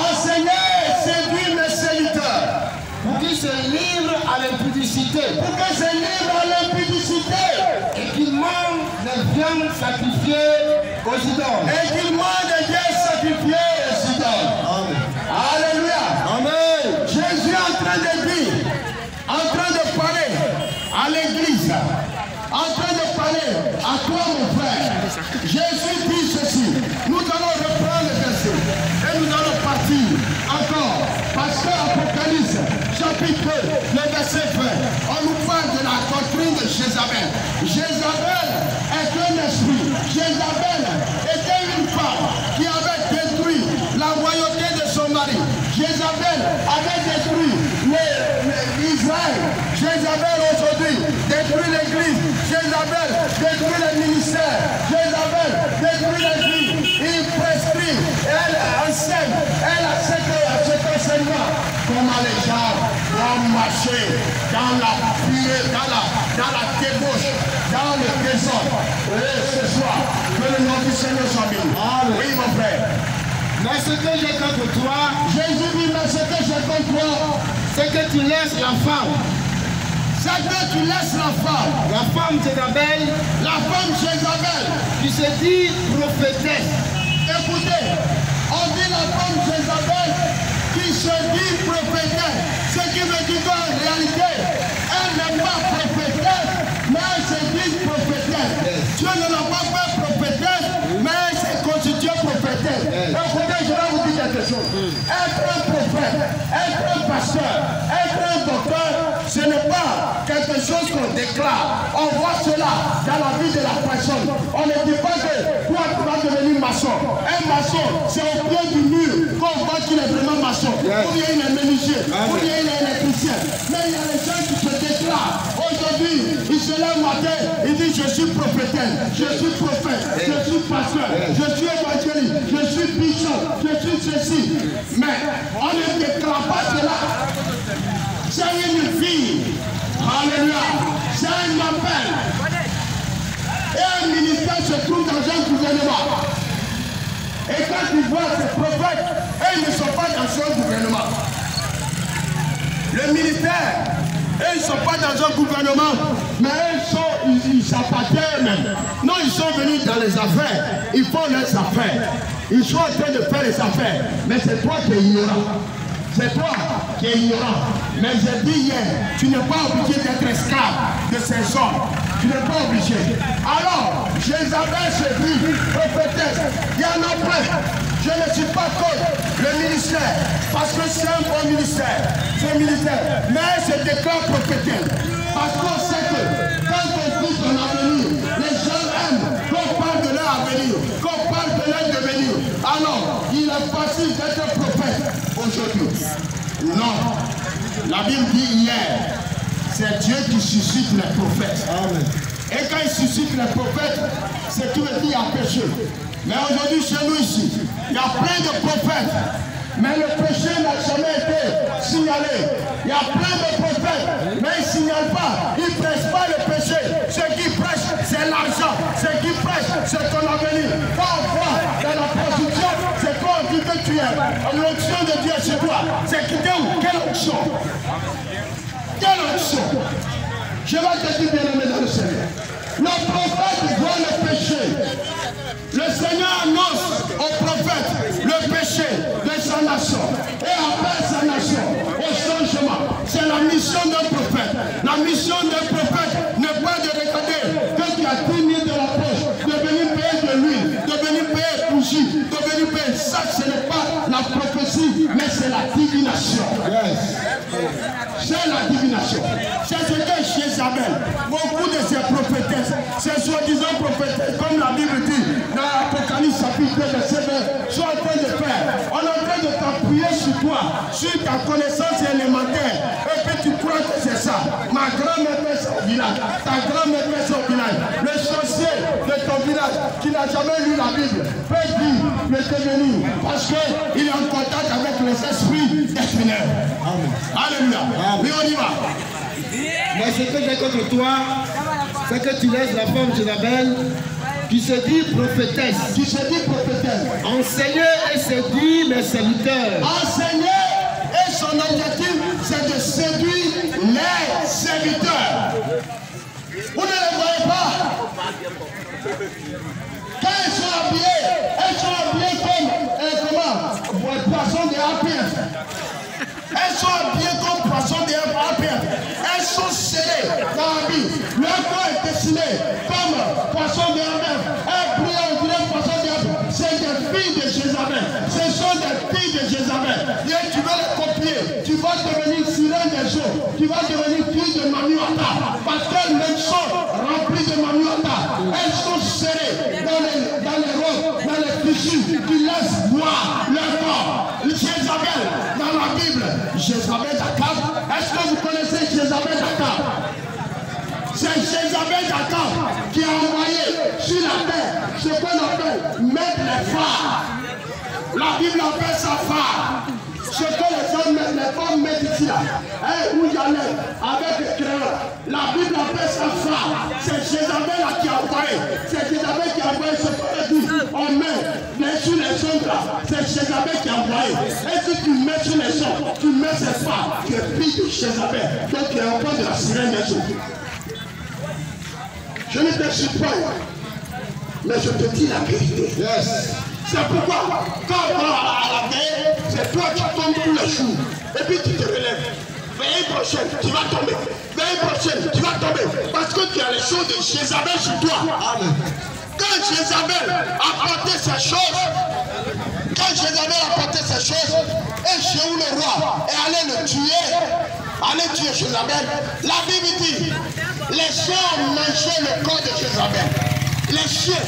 pour qu'ils se livrent à l'impudicité, et qu'ils mangent des viandes sacrifiées aux idoles. Alléluia. Amen. Jésus est en train de dire, en train de parler à l'église, en train de parler à toi mon frère. Jésus dit ceci. Nous allons reprendre le verset et nous allons partir encore. Parce que Apocalypse chapitre 2, le verset 20, on nous parle de la doctrine de Jézabel. Jézabel est un esprit. Jézabel était une femme qui avait détruit la royauté de son mari. Jézabel avait détruit Israël. Jézabel aujourd'hui détruit l'église. Jézabel détruit le ministère. Jézabel détruit l'église. Il prescrit, elle enseigne, elle a cet enseignement. Comment les gens vont marcher dans la purée, dans la débauche, dans le désordre. Et ce soir, que le nom du Seigneur soit béni. Oui, mon frère. Mais ce que j'ai contre toi, Jésus dit, mais ce que j'ai contre toi, c'est que tu laisses la femme. C'est que tu laisses la femme Jézabel, qui se dit prophétesse. Écoutez, on dit la femme Jézabel qui se dit prophétesse. Ce qui veut dire qu'en réalité, elle n'est pas prophétesse, mais elle se dit prophétesse. Dieu ne l'a pas fait prophétesse, mais elle s'est constituée prophétesse. Écoutez, je vais vous dire quelque chose. Être un prophète, être un pasteur, être un docteur, ce n'est pas quelque chose qu'on déclare. On voit cela dans la vie de la personne. On ne dit pas que toi tu vas devenir maçon. Un maçon, c'est au pied du mur qu'on voit qu'il est vraiment maçon. Ou bien il est menuisier, ou bien il est électricien. Mais il y a les gens qui se déclarent. Aujourd'hui, il se lève matin, il dit je suis prophétesse, je suis prophète, je suis pasteur, je suis évangéliste, je suis bishop, je suis ceci. Mais on ne déclare pas cela. C'est une vie. Alléluia. C'est un appel. Et un ministère se trouve dans un gouvernement. Et quand tu vois ces prophètes, ils ne sont pas dans ce gouvernement. Le ministère, ils ne sont pas dans un gouvernement, mais ils appartiennent même. Non, ils sont venus dans les affaires. Ils font leurs affaires. Ils sont en train de faire les affaires. Mais c'est toi qui es ignorant. C'est toi qui es ignorant. Mais j'ai dit hier, tu n'es pas obligé d'être esclave de ces hommes. Tu n'es pas obligé. Alors, Jézabel se dit prophétesse. Il y en a plein. Je ne suis pas contre le ministère. Parce que c'est un bon ministère. C'est militaire. Mais elle se déclare prophétesse. Parce qu'on sait que quand on dit ton avenir, les gens aiment qu'on parle de leur avenir, qu'on parle de leur devenir. Alors, il est facile d'être prophète aujourd'hui. Non. La Bible dit hier, c'est Dieu qui suscite les prophètes. Amen. Et quand il suscite les prophètes, c'est tout le dit à péché. Mais aujourd'hui, chez nous ici, il y a plein de prophètes. Mais le péché n'a jamais été signalé. Il y a plein de prophètes, mais ils ne signalent pas. Ils ne prêchent pas le péché. Ce qu'ils prêchent, c'est l'argent. Ce qu'ils prêchent, c'est ton avenir. Quand on voit dans la prostitution, c'est quoi on dit que tu es. L'onction de Dieu chez toi, c'est quitter où? Quelle onction? Quelle onction? Je vais te dire bien aimé dans le Seigneur. Le prophète doit le Le Seigneur annonce aux prophètes le péché de sa nation et appelle sa nation au changement. C'est la mission d'un prophète. La mission d'un prophète n'est pas de regarder que tu as 10 000 de la poche, de venir payer de l'huile, de venir payer bougie, de venir payer ça. Ce n'est pas la prophétie, mais c'est la divination. C'est la divination. C'est ce que chez Isabelle, beaucoup de ces prophétesses, ces soi-disant prophétesses, comme la Bible dit dans l'Apocalypse chapitre 2, verset 20, sont en train de faire. On est en train de t'appuyer sur toi, sur ta connaissance élémentaire. Et puis tu crois que c'est ça. Ma grand-mère fait ça au village. Ta grand-mère fait ça au village. Le sorcier de ton village qui n'a jamais lu la Bible peut dire le devenir parce qu'il est en contact avec les esprits des ténèbres. Alléluia. Mais on y va. Mais ce que j'ai contre toi, c'est que tu laisses la femme Jézabel qui se dit prophétesse. Qui se dit prophétesse. Enseigner et séduire mes serviteurs. Enseigner et son objectif, c'est de séduire les serviteurs. Vous ne les voyez pas. Quand elles sont habillées comme poissons des APF. Elles sont habillées comme poissons des APF. Elles sont scellées dans la vie. Leur corps est dessiné comme poissons des APF. Elles brillent, on dirait poissons des APF. C'est des filles de Jézabel. Ce sont des filles de Jézabel. Et tu vas les copier. Tu vas devenir sirène des eaux. Tu vas devenir fille de Manuata. Parce qu'elles sont remplies de Manuata. Elles sont serrées dans les robes, dans les tissus qui laissent voir leur corps. Jézabel, dans la Bible, Jézabel d'Akab. Est-ce que vous connaissez Jézabel d'Akab? C'est Jézabel d'Akab qui a envoyé sur la terre ce qu'on appelle mettre les phares. La Bible appelle ça phare. Ce que les hommes mettent, les femmes mettent ici là, où il y allait avec les crayons. La Bible appelle ça phare. C'est Jézabel qui a envoyé. C'est Jézabel qui a envoyé ce qu'on dit. On met sur les ongles là. C'est Jézabel qui a envoyé. Et si tu mets sur les ongles, tu mets ces phares, tu es fille de Jézabel. Donc tu es enfant de la sirène des eaux. Je ne te suis pas, mais je te dis la vérité. Yes. C'est pourquoi, quand on va à la guerre, c'est toi qui tombes tous les jours. Et puis tu te relèves. L'année prochaine, tu vas tomber. L'année prochaine, tu vas tomber. Parce que tu as les choses de Jézabel sur toi. Amen. Quand Jézabel a porté ces choses, et Jéhu le roi est allé le tuer, allé tuer Jézabel, la Bible dit, les chiens ont mangé le corps de Jézabel. Les chiens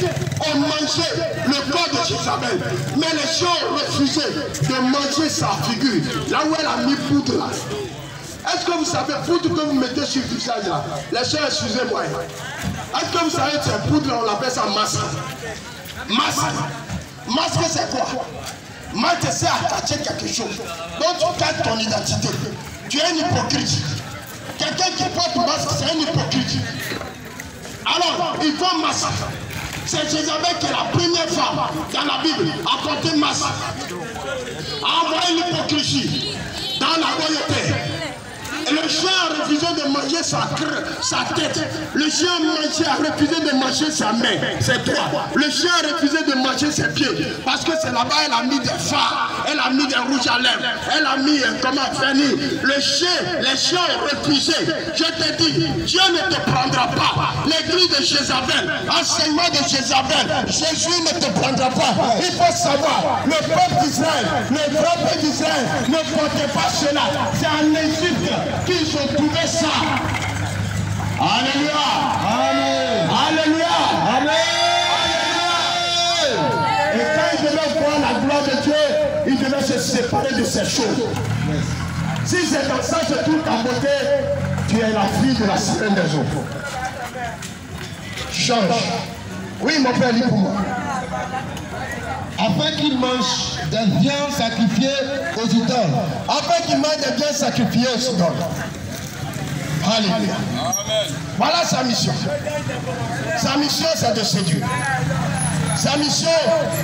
ont mangé le corps de Jézabel, mais les chiens ont refusé de manger sa figure, là où elle a mis poudre là. Est-ce que vous savez, poudre que vous mettez sur le visage là, les chiens, excusez-moi, est-ce que vous savez, cette poudre là, on appelle ça masque? Masque c'est quoi? Masque c'est attacher quelque chose, donc tu caches ton identité. Tu es un hypocrite. Quelqu'un qui porte masque, c'est un hypocrite. Alors, il faut masque. C'est Jézabel qui est la première femme dans la Bible à porter masque. À envoyer l'hypocrisie dans la royauté. Et le chien a refusé de manger sa tête. Le chien a refusé de manger sa main, ses doigts. Le chien a refusé de manger ses pieds. Parce que c'est là-bas, elle a mis des phares, elle a mis des rouges à lèvres, elle a mis, comment finir. Les chiens ont refusé. Je te dis, Dieu ne te prendra pas. L'église de Jézabel, enseignement de Jézabel, Jésus ne te prendra pas. Il faut savoir, le peuple d'Israël, le grand peuple d'Israël ne portait pas cela. C'est en Égypte qu'ils ont trouvé ça. Alléluia. Amen. Alléluia. Amen. Alléluia. Et quand ils devaient voir la gloire de Dieu, ils devaient se séparer de ces choses. Si c'est dans ça que tout ta beauté, tu es la fille de la sirène des eaux. Change. Oui, mon père, lis pour moi. Afin qu'ils mangent des viandes sacrifiées aux idoles. Afin qu'ils mangent des viandes sacrifiées aux idoles. Alléluia. Voilà sa mission. Sa mission, c'est de séduire. Sa mission,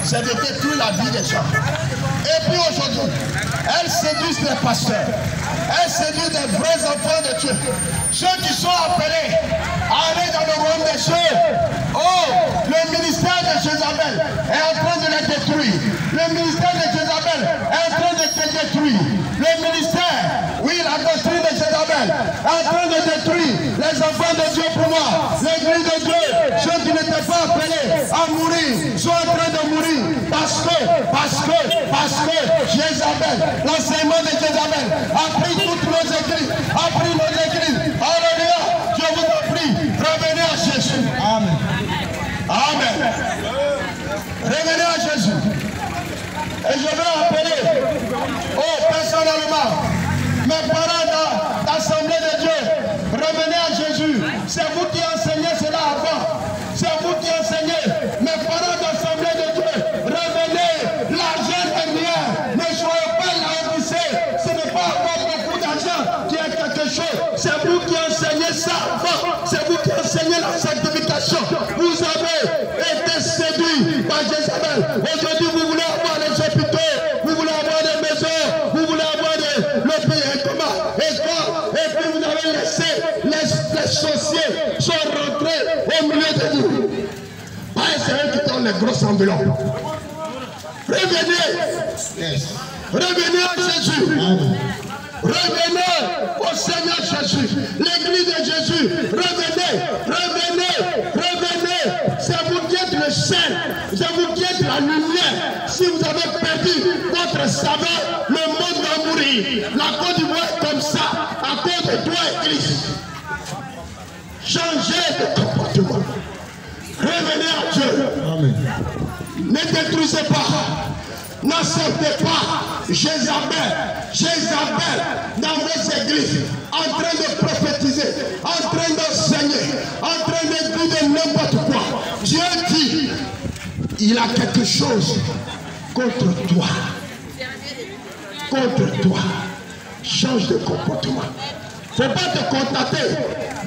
c'est de détruire la vie des gens. Et puis aujourd'hui, elle séduit les pasteurs. Elle séduit des vrais enfants de Dieu. Ceux qui sont appelés à aller dans le royaume des cieux. Oh, le ministère de Jézabel le ministère de Jézabel est en train de te détruire. Le ministère, oui, la doctrine de Jézabel est en train de détruire les enfants de Dieu pour moi. L'église de Dieu, ceux qui n'étaient pas appelés à mourir, sont en train de mourir parce que Jézabel, l'enseignement de Jézabel a pris toutes nos églises, Alléluia, je vous en prie, revenez à Jésus. Amen. Amen. Revenez à Jésus. Et je vais appeler, personnellement, mes parents d'Assemblée de Dieu, revenez à Jésus. C'est vous qui enseignez cela avant. C'est vous qui enseignez. Mes parents d'Assemblée de Dieu, revenez. L'argent est bien. Ne soyez pas laodicés. Ce n'est pas avoir beaucoup d'argent qui est quelque chose. C'est vous qui enseignez ça avant. C'est vous qui enseignez la sanctification. Vous avez été séduits par Jézabel. Aujourd'hui, vous voulez avoir les hôpitaux, vous voulez avoir des maisons, vous voulez avoir le pays et puis vous avez laissé les sorciers sont rentrés au milieu de vous. C'est eux qui donnent les grosses enveloppes. Revenez. Yes. Revenez à Jésus. Amen. Revenez au Seigneur Jésus. L'église de Jésus. Revenez. C'est vous qui êtes le sel. C'est vous qui êtes la lumière. Si vous avez perdu votre saveur, le monde va mourir. La Côte d'Ivoire est comme ça à cause de toi, Église. Changez de comportement. Revenez à Dieu. Amen. Ne détruisez pas. N'acceptez pas Jézabel dans vos églises, en train de prophétiser, en train d'enseigner, en train de dire n'importe quoi. Dieu dit, il a quelque chose contre toi. Contre toi. Change de comportement. Il ne faut pas te contenter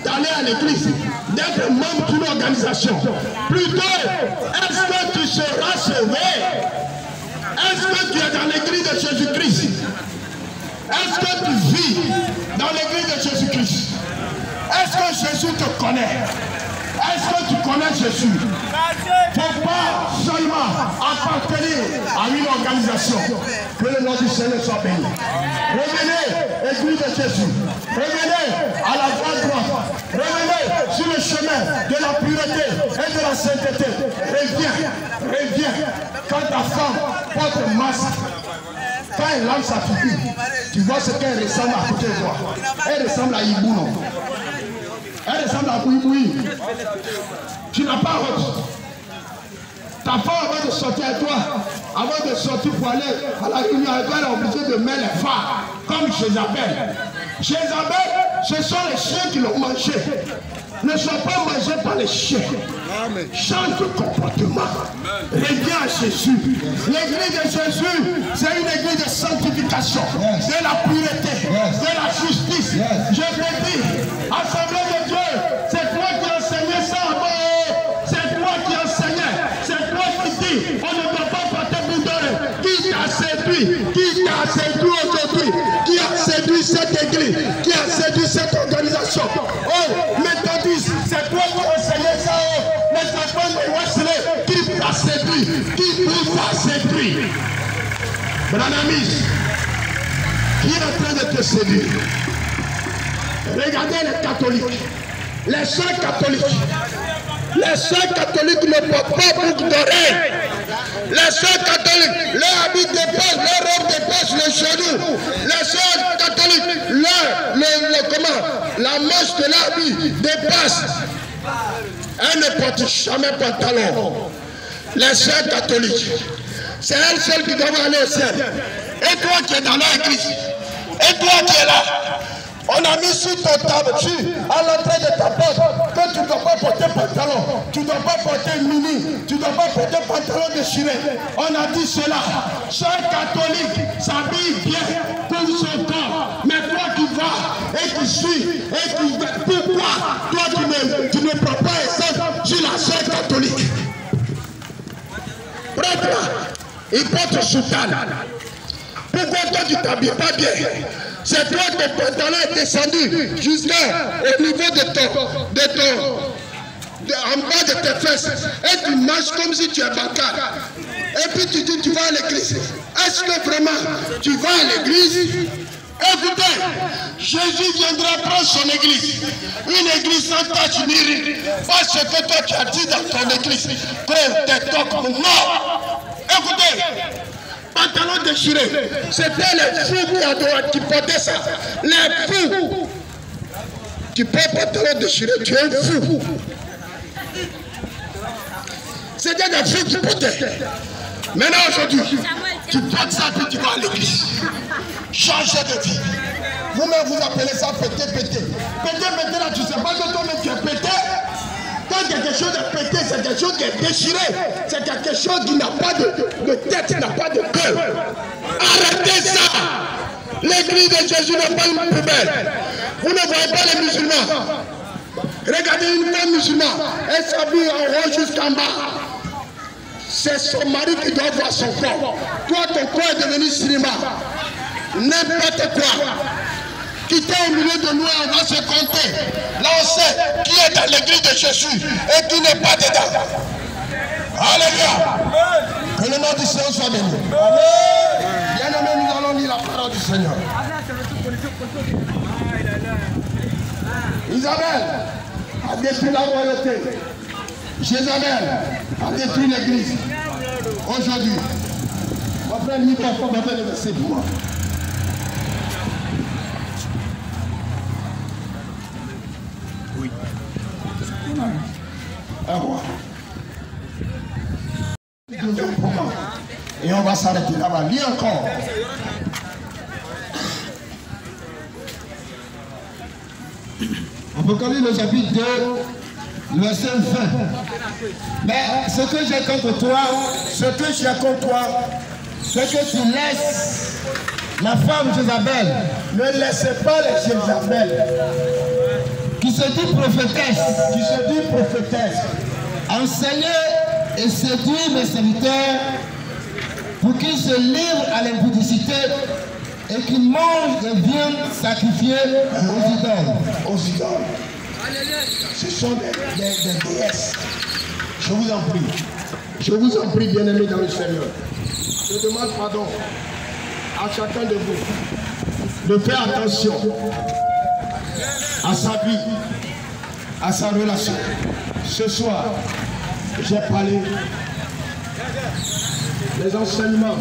d'aller à l'église, d'être membre d'une organisation. Plutôt, est-ce que tu seras sauvé? Est-ce que tu es dans l'église de Jésus-Christ? Est-ce que tu vis dans l'église de Jésus-Christ? Est-ce que Jésus te connaît? Est-ce que tu connais Jésus? Il ne faut pas seulement appartenir à une organisation. Que le nom du Seigneur soit béni. Revenez, église de Jésus. Revenez à la voie droite. Revenez sur le chemin de la pureté et de la sainteté. Reviens. Quand ta femme porte un masque, quand elle lance sa figure, tu vois ce qu'elle ressemble à côté de toi. Elle ressemble à Ibouno. Elle ressemble à Bouiboui. Tu n'as pas honte. Ta femme, avant de sortir avec toi, avant de sortir pour aller à la réunion avec toi, elle est obligée de mettre les phares, comme Jézabel. Jézabel, ce sont les chiens qui l'ont mangé. Ne sois pas mangé par les chiens. Change de comportement. Reviens à Jésus. L'église de Jésus, c'est une église de sanctification, de la pureté, de la justice. Je te dis, Assemblée de Dieu, c'est toi qui enseignais ça avant. C'est toi qui enseignais. C'est toi qui dis, on ne doit pas porter bouteille. Qui t'a séduit? Qui t'a séduit aujourd'hui? Qui a séduit cette église? Qui a séduit cette organisation? Oh, méthodiste, c'est toi qui enseignais ça. Les enfants de Wesley, qui t'a séduit? Qui vous a séduit? Branamis, qui est en train de te séduire? Regardez les catholiques, les sœurs catholiques. Les sœurs catholiques ne portent pas boucle d'oreille. Les sœurs catholiques, leur habit dépasse, leur robe dépasse le genou. Les sœurs catholiques, la manche de l'habit dépasse. Elles ne portent jamais pantalon. Les sœurs catholiques, c'est elles seules qui doivent aller au ciel. Et toi qui es dans l'église, et toi qui es là, on a mis sur ton table, à l'entrée de ta porte, que tu ne dois pas porter pantalon, tu ne dois pas porter mini, tu ne dois pas porter pantalon déchiré. On a dit cela. Chaque catholique s'habille bien pour son corps. Mais toi qui vas et qui suis, pourquoi toi tu ne prends pas exemple sur la sœur catholique? Prêtre, il porte soutane. Pourquoi toi tu ne t'habilles pas bien? C'est toi que ton pantalon est descendu jusqu'au niveau de en bas de tes fesses. Et tu marches comme si tu es bacard. Et puis tu dis tu vas à l'église. Est-ce que vraiment tu vas à l'église? Écoutez, Jésus viendra prendre son église. Une église sans tache ni ride. Parce que toi tu as dit dans ton église que tes tocs non. Écoutez, pantalon déchiré. C'était les fous qui portaient ça. Les fous. Tu portes pantalon déchiré, tu es un fou. C'était des fous qui portaient. Maintenant aujourd'hui, tu portes ça puis tu vas à l'église. Changer de vie. Vous-même vous appelez ça péter. Péter là, tu ne sais pas que toi-même tu es pété. Quand quelque chose est pété, c'est quelque chose qui est déchiré. C'est quelque chose qui n'a pas de tête, qui n'a pas de cœur. Arrêtez ça. L'église de Jésus n'est pas une poubelle. Vous ne voyez pas les musulmans. Regardez une femme musulmane. Elle s'habille en haut jusqu'en bas. C'est son mari qui doit voir son corps. Toi, ton corps est devenu cinéma. N'importe quoi. Quittez au milieu de nous et on va se compter. Là, on sait qui est dans l'église de Jésus et qui n'est pas dedans. Alléluia. Que le nom du Seigneur soit béni. Bien-aimés, nous allons lire la parole du Seigneur. Isabelle a détruit la royauté. Jézabel a détruit l'église. Aujourd'hui, mon frère microphone va faire le verset pour moi. Oui. Un roi. Et on va s'arrêter là-bas. Lis encore. Apocalypse le chapitre 2, le verset 20. Mais ce que j'ai contre toi, c'est que tu laisses la femme Jézabel. Ne laissez pas les Jézabel qui se dit prophétesse, enseigner et séduire mes serviteurs pour qu'ils se livrent à l'impudicité et qu'ils mangent des viandes sacrifiées aux idoles. Ce sont des déesses. Je vous en prie, bien-aimés dans le Seigneur. Je demande pardon à chacun de vous de faire attention à sa vie, à sa relation. Ce soir, j'ai parlé des enseignements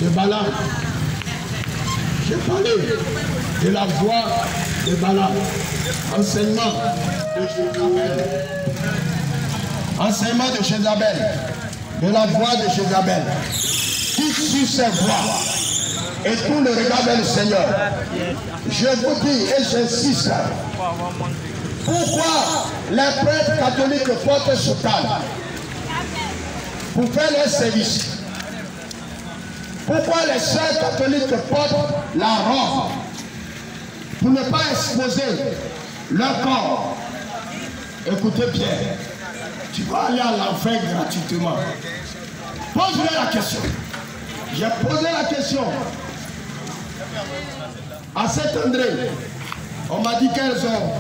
de Balaam. J'ai parlé de la voix de Balaam. Enseignement de Jézabel. De la voix de Jézabel. Qui suit ses voix et tout le regard vers le Seigneur. Je vous dis et j'insiste. Pourquoi les prêtres catholiques portent soutane? Pour faire leur service. Pourquoi les sœurs catholiques portent la robe? Pour ne pas exposer leur corps. Écoutez bien, tu vas aller à l'enfer gratuitement. Pose-leur la question. J'ai posé la question à Saint-André. On m'a dit qu'elles ont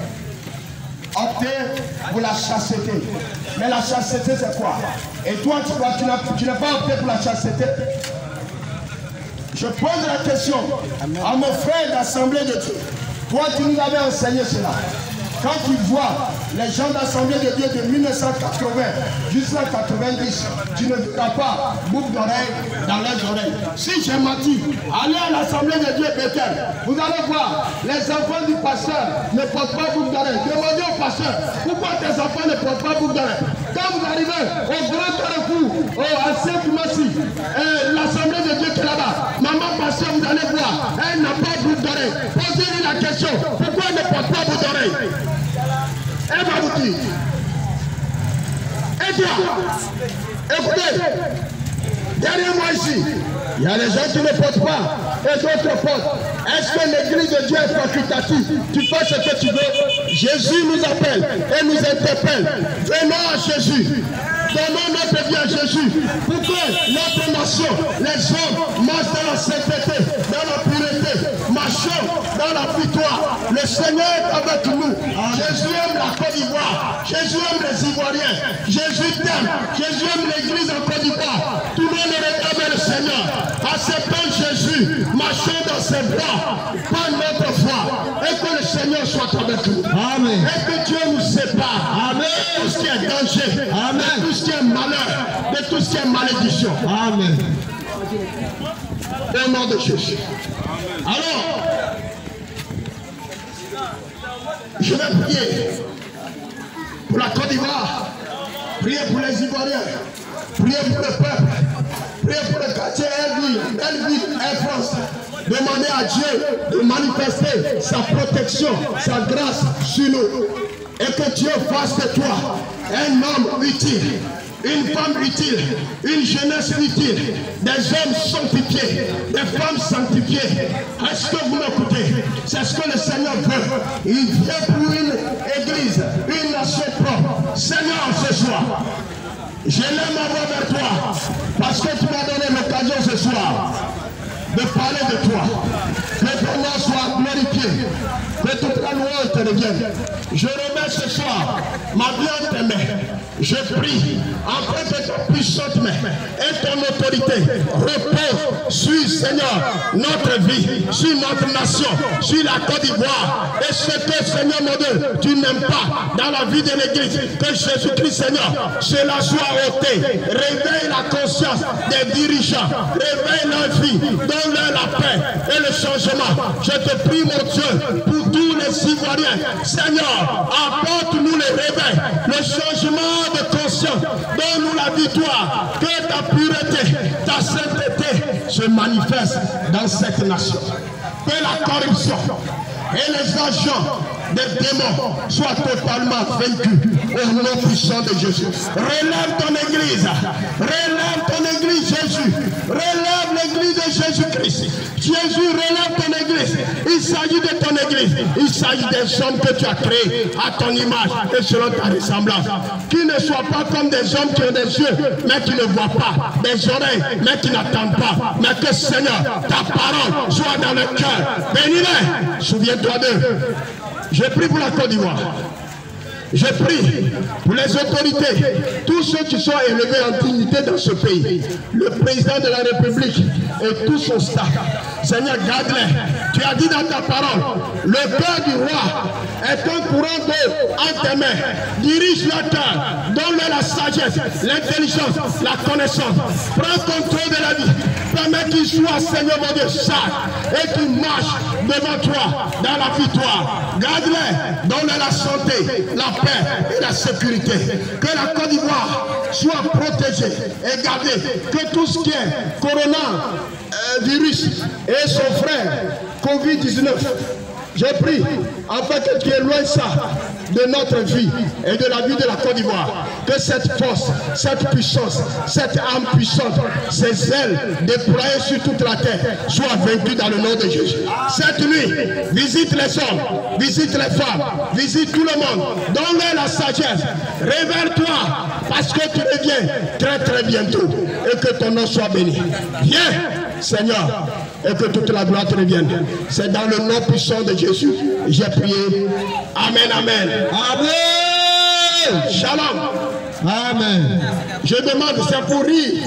opté pour la chasteté. Mais la chasteté, c'est quoi? Et toi, tu n'as pas opté pour la chasteté? Je pose la question à mon frère d'Assemblée de Dieu. Toi, tu nous avais enseigné cela. Quand tu vois les gens d'Assemblée de Dieu de 1980 jusqu'à 90, tu ne verras pas boucle d'oreille dans leurs oreilles. Si j'ai menti, allez à l'Assemblée de Dieu Bethel. Vous allez voir, les enfants du pasteur ne portent pas boucle d'oreille. Demandez au pasteur, pourquoi tes enfants ne portent pas boucle d'oreille? Quand vous arrivez au grand carrefour, à Saint-Koumassi, l'Assemblée de Dieu qui est là-bas, maman pasteur, vous allez voir, elle n'a pas boucle d'oreille. Posez-lui la question, pourquoi elle ne porte pas boucle d'oreille? Elle va vous dire. Et toi, écoutez, derrière moi ici, il y a les gens qui ne portent pas, et d'autres portent. Est-ce que l'église de Dieu est facultative? Tu fais ce que tu veux. Jésus nous appelle et nous interpelle. Venons à Jésus. Donnons notre vie à Jésus pour que notre nation, les hommes, marchent dans la sainteté, dans la pureté, marchons dans la victoire. Le Seigneur est avec nous. Jésus aime la Côte d'Ivoire. Jésus aime les les Ivoiriens. Jésus t'aime. Jésus aime l'église en Côte d'Ivoire. Tout le monde réclame le Seigneur. Acceptons Jésus. Marchons dans ses voies. Pas notre foi. Et que le Seigneur soit avec nous. Amen. Et que Dieu nous sépare. Amen. De tout ce qui est danger. Amen. De tout ce qui est malheur. De tout ce qui est malédiction. Amen. Au nom de Jésus. Alors, je vais prier pour la Côte d'Ivoire, prier pour les Ivoiriens, prier pour le peuple, prier pour le quartier Elville, Air France. Demander à Dieu de manifester sa protection, sa grâce sur nous. Et que Dieu fasse de toi un homme utile, une femme utile, une jeunesse utile, des hommes sanctifiés, des femmes sanctifiées. Est-ce que vous m'écoutez? C'est ce que le Seigneur veut. Il vient pour une église, une nation propre. Seigneur, ce soir, je l'aime avoir vers toi, parce que tu m'as donné l'occasion ce soir de parler de toi. Que ton nom soit glorifié, que toute la louange te revienne. Je remets ce soir ma bien-aimée. Je prie, afin que ta puissante main et ton autorité reposent sur, Seigneur, notre vie, sur notre nation, sur la Côte d'Ivoire. Et ce que, Seigneur mon Dieu, tu n'aimes pas dans la vie de l'Église, que Jésus-Christ, Seigneur, cela soit ôté. Réveille la conscience des dirigeants, réveille leur vie, donne-leur la paix et le changement. Je te prie, mon Dieu, pour tous les Ivoiriens, Seigneur, apporte-nous le réveil, le changement de conscience, donne-nous la victoire, que ta pureté, ta sainteté se manifeste dans cette nation. Que la corruption et les agents des démons soient totalement vaincus au nom puissant de Jésus. Relève ton église, Jésus, relève l'église de Jésus-Christ. Jésus, relève ton église. Il s'agit de ton église, il s'agit des hommes que tu as créés à ton image et selon ta ressemblance. Qui ne soient pas comme des hommes qui ont des yeux mais qui ne voient pas, des oreilles mais qui n'entendent pas, mais que Seigneur, ta parole soit dans le cœur. Bénis-les, souviens-toi d'eux. Je prie pour la Côte d'Ivoire. Je prie pour les autorités, tous ceux qui sont élevés en dignité dans ce pays, le président de la République et tout son staff. Seigneur, garde-les. Tu as dit dans ta parole, le cœur du roi est un courant d'eau en tes mains. Dirige leur cœur, donne-leur la sagesse, l'intelligence, la connaissance. Prends contrôle de la vie. Permets qu'ils soient, Seigneur mon Dieu, sages et qu'ils marchent devant toi dans la victoire. Garde-les, donne-leur la santé, la paix et la sécurité. Que la Côte d'Ivoire soit protégée et gardée. Que tout ce qui est coronavirus et son frère Covid-19, j'ai pris afin que tu éloignes ça de notre vie et de la vie de la Côte d'Ivoire. Que cette force, cette puissance, cette âme puissante, ces ailes déployées sur toute la terre soient vaincues dans le nom de Jésus. Cette nuit, visite les hommes, visite les femmes, visite tout le monde. Donne-leur la sagesse. Révèle-toi parce que tu reviens très très bientôt et que ton nom soit béni. Viens, Seigneur, et que toute la gloire te revienne. C'est dans le nom puissant de Jésus. J'ai prié. Amen, amen. Amen. Shalom. Amen. Je demande, c'est pour rire.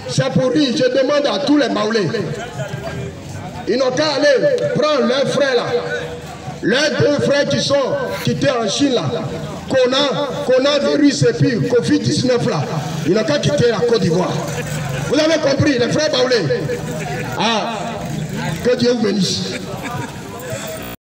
C'est pour rire. Je demande à tous les Baoulés. Ils n'ont qu'à aller prendre leurs frères là. Leurs deux frères qui étaient en Chine là. Coronavirus et puis Covid-19 là. Ils n'ont qu'à quitter la Côte d'Ivoire. Vous avez compris, les frères Baoulés. Ah, que Dieu vous bénisse.